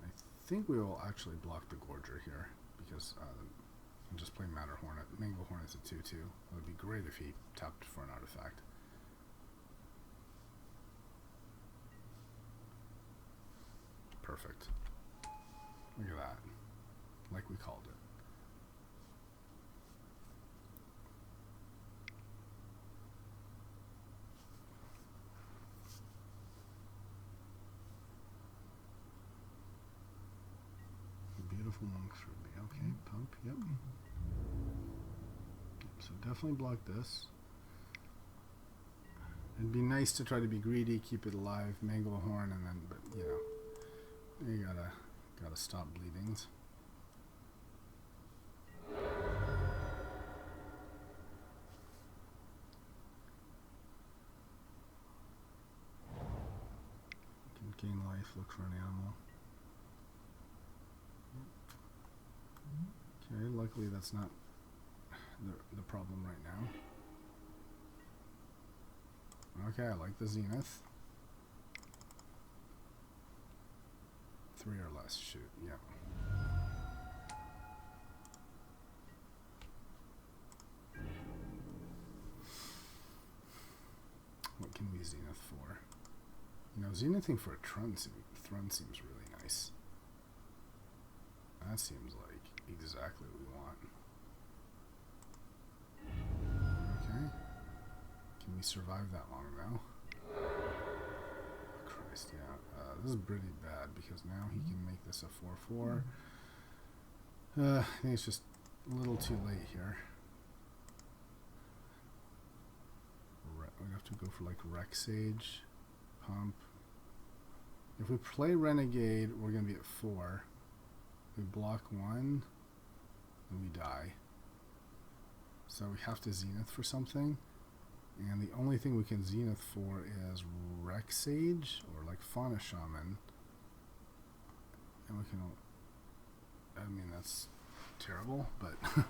A: I think we will actually block the Gorger here because I'll just play Matter Hornet. Mango Hornet's a 2/2. It would be great if he tapped for an artifact. Perfect. Look at that. Like we called it. Beautiful Monk's Ruby. Okay, pump, yep. So definitely block this. It'd be nice to try to be greedy, keep it alive, mangle a horn, and then, but you know, you gotta stop bleedings. Can gain life, look for an animal. Okay, luckily that's not the problem right now. Okay, I like the Zenith. 3 or less, shoot, yeah. What can we Zenith for? You know, Zenithing for a Thrun seems really nice. That seems like exactly what we want. Okay. Can we survive that long now? Christ, yeah. This is pretty bad because now he can make this a 4/4. I think it's just a little too late here. We have to go for like Rec Sage, Pump. If we play Renegade, we're going to be at 4. We block 1, and we die. So we have to Zenith for something. And the only thing we can Zenith for is Rec Sage or like Fauna Shaman. And we can, I mean, that's terrible, but this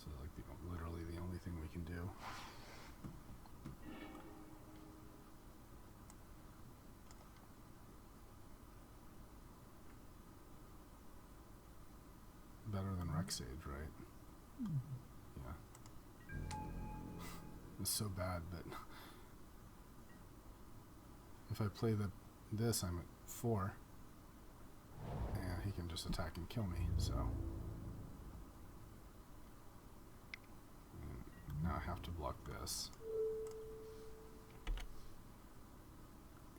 A: is like literally the only thing we can do. Better than Rec Sage, right? Mm-hmm. Yeah. It's so bad, but if I play this, I'm at 4, and he can just attack and kill me. So and now I have to block this,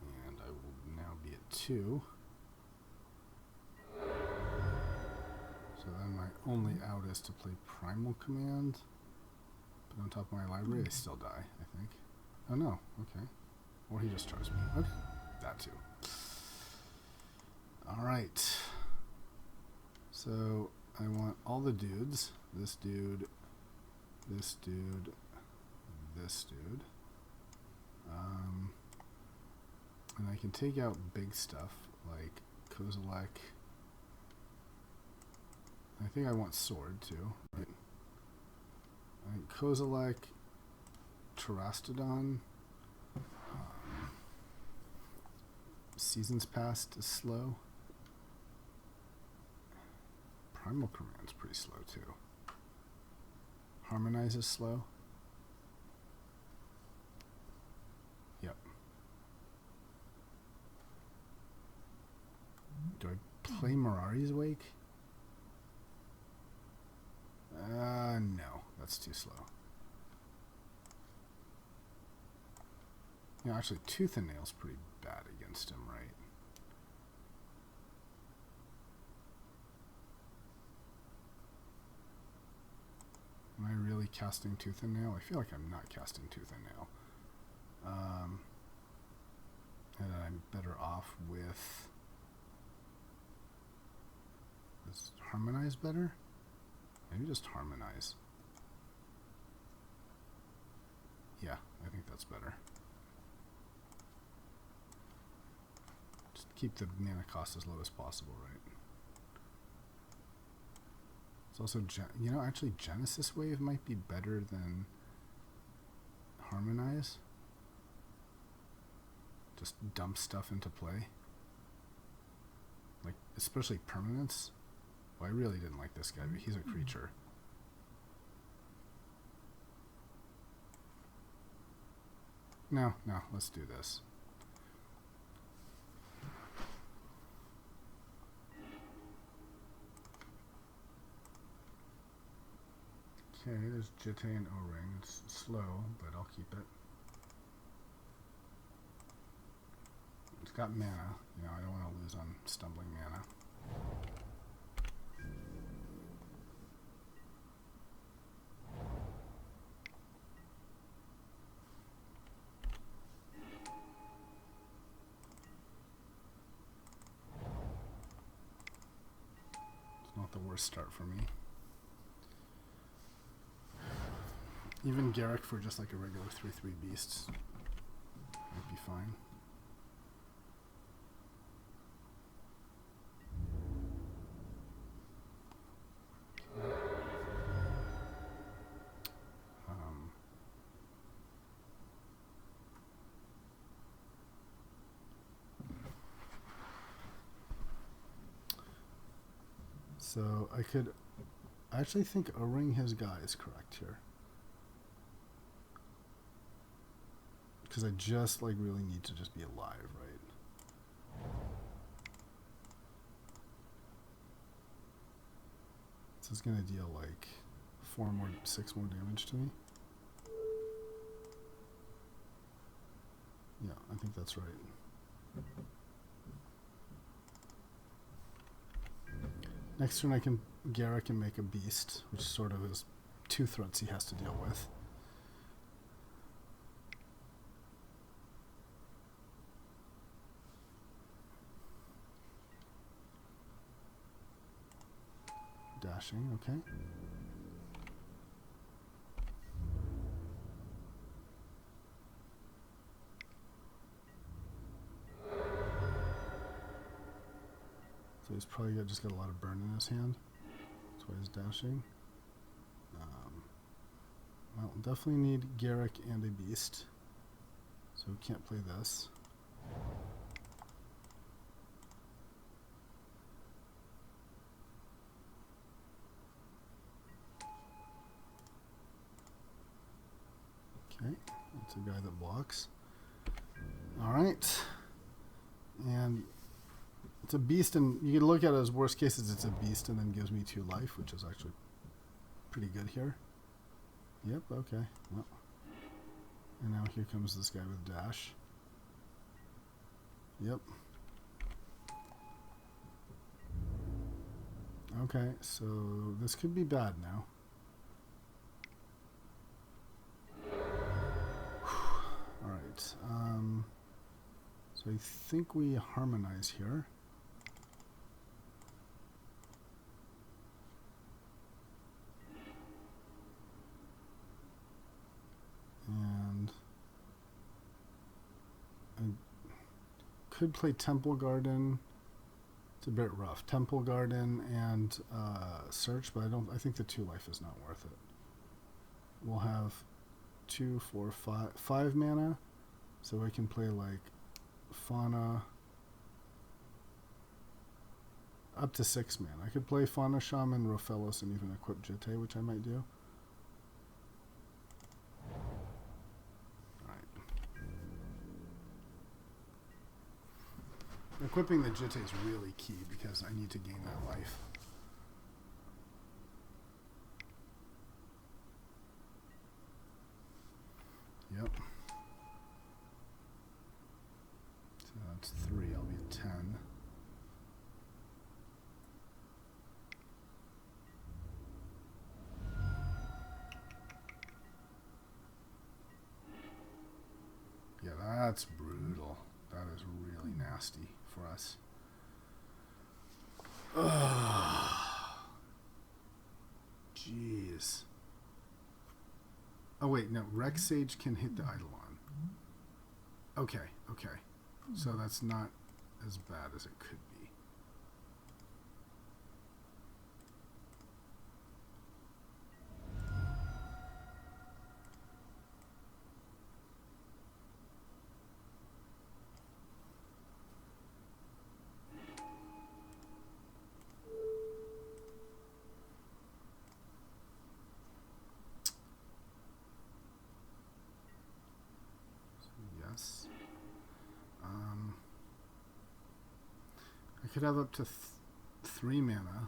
A: and I will now be at 2. So then my only out is to play Primal Command. But on top of my library, I still die, I think. Oh no, okay. Or he just tries me. Okay, that too. Alright. So I want all the dudes. This dude, this dude, this dude. And I can take out big stuff like Kozilek. I think I want sword too. Right? I think Kozilek, Terastodon, Seasons Past is slow. Primal Command's pretty slow too. Harmonize is slow. Yep. Do I play Mirari's Wake? No, that's too slow. You know, actually, Tooth and Nail's pretty bad against him, right? Am I really casting Tooth and Nail? I feel like I'm not casting Tooth and Nail. And I'm better off with... Is Harmonize better? Maybe just Harmonize. Yeah, I think that's better. Just keep the mana cost as low as possible, right? It's also, you know, actually Genesis Wave might be better than Harmonize. Just dump stuff into play. Like, especially permanents. Well, I really didn't like this guy, but he's a creature. No, let's do this. Okay, there's Jitte and O-Ring. It's slow, but I'll keep it. It's got mana. You know, I don't want to lose on stumbling mana. It's not the worst start for me. Even Garrick for just like a regular 3/3 beast might be fine. So I actually think O-Ring his guy is correct here. Because I just like really need to just be alive, right? This is gonna deal like 6 more damage to me. Yeah, I think that's right. Next turn I can Garrick and make a beast, which sort of is 2 threats he has to deal with. Dashing, okay. So he's probably just got a lot of burn in his hand. That's why he's dashing. Well, definitely need Garrick and a beast. So we can't play this. Okay, that's a guy that blocks. Alright. And it's a beast, and you can look at it as worst cases, it's a beast and then gives me 2 life, which is actually pretty good here. Yep, okay. Well. And now here comes this guy with dash. Yep. Okay, so this could be bad now. Alright, so I think we harmonize here. And I could play Temple Garden. It's a bit rough. Temple Garden and Search, but I think the 2 life is not worth it. We'll have 2, 4, 5 mana, so I can play like Fauna up to 6 mana. I could play Fauna Shaman, Rofellos, and even equip Jitte, which I might do. Equipping the Jitte is really key because I need to gain that life. Yep. So that's 3. I'll be at 10. Yeah, that's brutal. That is really nasty for us. Jeez. Oh wait, no. Rex Sage can hit the Eidolon. Okay, okay. So that's not as bad as it could be. Yes. I could have up to 3 mana.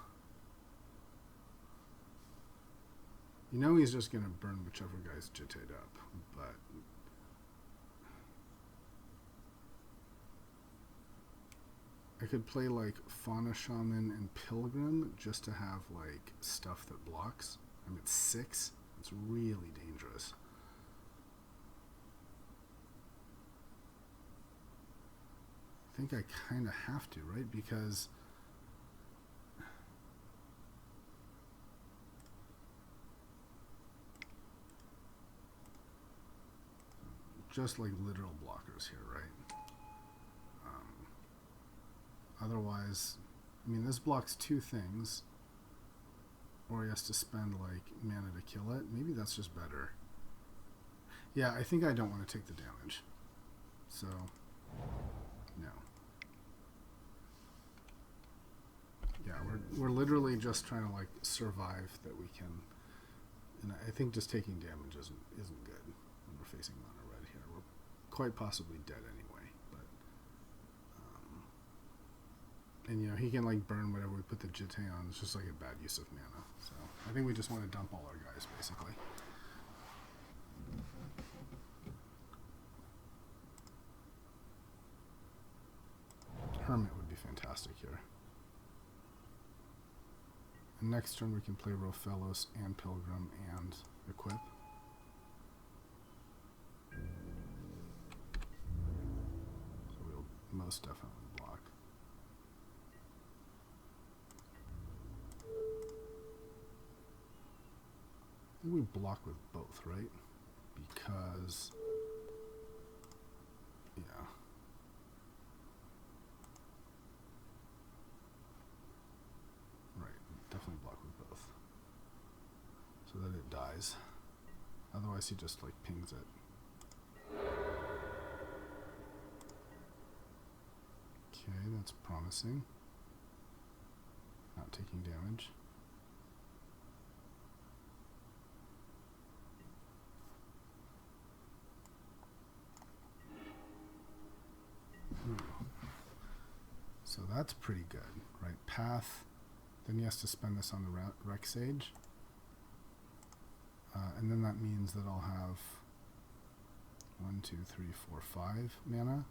A: You know he's just going to burn whichever guy's jitted up, but I could play like Fauna Shaman and Pilgrim just to have like stuff that blocks. I'm at 6. It's really dangerous. I think I kind of have to, right? Because just like literal blockers here, right? Otherwise, I mean, this blocks 2 things, or he has to spend like mana to kill it. Maybe that's just better. Yeah, I think I don't want to take the damage. So, no. Yeah, we're literally just trying to like survive that we can, and I think just taking damage isn't good when we're facing mono red here. We're quite possibly dead anyway, but and you know he can like burn whatever we put the Jitte on. It's just like a bad use of mana. So I think we just want to dump all our guys basically. Hermit would be fantastic here. And next turn we can play Rofellos and Pilgrim and equip. So we'll most definitely block. I think we block with both, right? Because, yeah. Right, definitely block with both. So that it dies. Otherwise he just like pings it. Okay, that's promising. Not taking damage. So that's pretty good, right? Path, then he has to spend this on the Rec Sage. And then that means that I'll have 1, 2, 3, 4, 5 mana.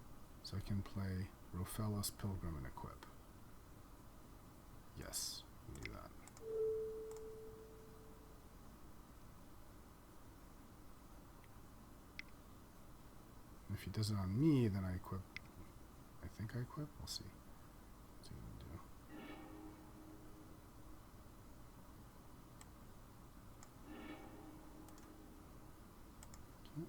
A: So I can play Rofellos, Pilgrim, and equip. Yes, we do that. If he does it on me, then I equip. I think I equip. We'll see. What's he gonna do? Okay.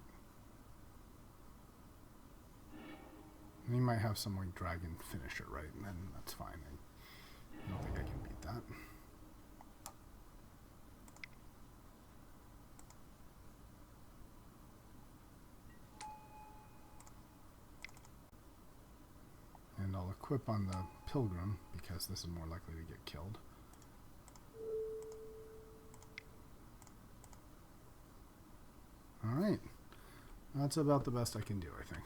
A: And he might have some like dragon finisher, right? And then that's fine. I don't think I can beat that. And I'll equip on the Pilgrim because this is more likely to get killed. Alright. That's about the best I can do, I think.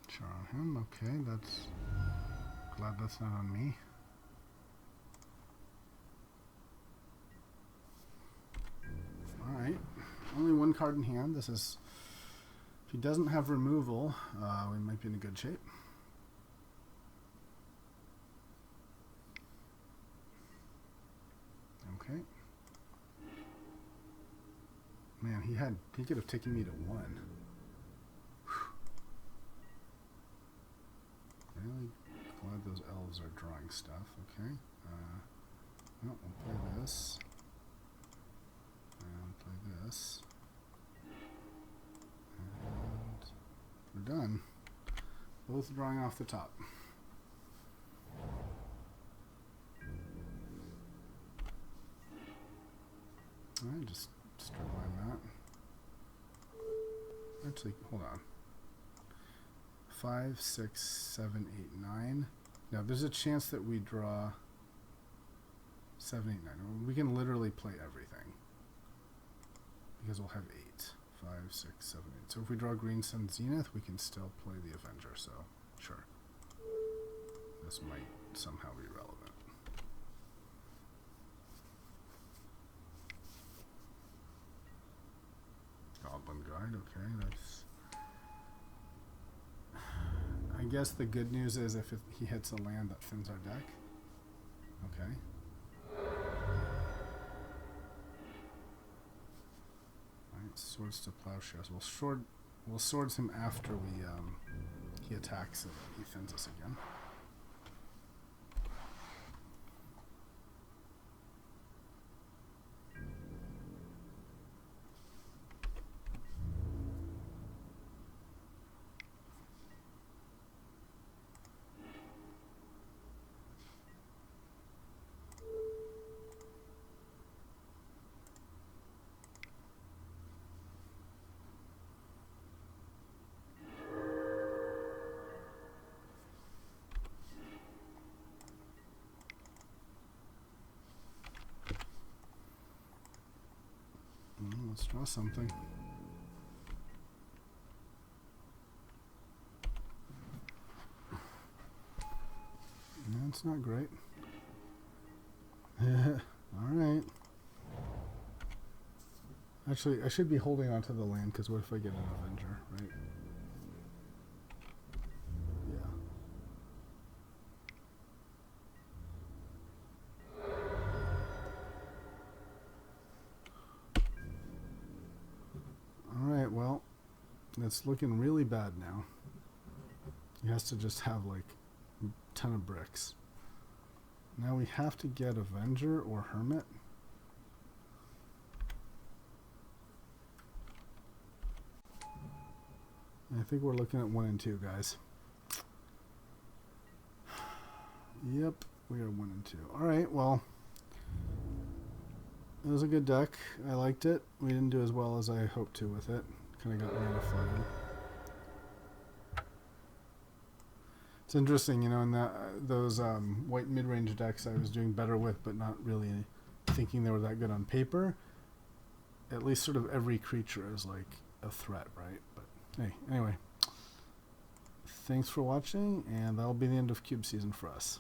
A: Char on him, okay, that's glad that's not on me. Alright, only one card in hand. This is, if he doesn't have removal, we might be in a good shape. Okay. Man, he could have taken me to 1. Really glad those elves are drawing stuff. Okay. Well, we'll play this. And play this. And we're done. Both drawing off the top. Alright, just stripline that. Actually, hold on. 5, 6, 7, 8, 9. Now, there's a chance that we draw 7, 8, 9. We can literally play everything. Because we'll have 8. 5, 6, 7, 8. So if we draw Green Sun Zenith, we can still play the Avenger, so sure. This might somehow be relevant. Goblin Guide, okay, that's... I guess the good news is if he hits a land that thins our deck. Okay. Alright, Swords to Plowshares. We'll swords him after he attacks and he thins us again. Let's draw something. That's not great. Yeah, Actually, I should be holding on to the land, because what if I get an Avenger, right? Yeah. Alright, well, it's looking really bad now. He has to just have, like, a ton of bricks. Now we have to get Avenger or Hermit. I think we're looking at 1 and 2, guys. Yep, we are 1 and 2. Alright, well, it was a good deck. I liked it. We didn't do as well as I hoped to with it. Kind of got mana flooded. It's interesting, you know, in those white mid-range decks I was doing better with, but not really thinking they were that good on paper. At least sort of every creature is like a threat, right? But hey, anyway. Thanks for watching, and that'll be the end of Cube Season for us.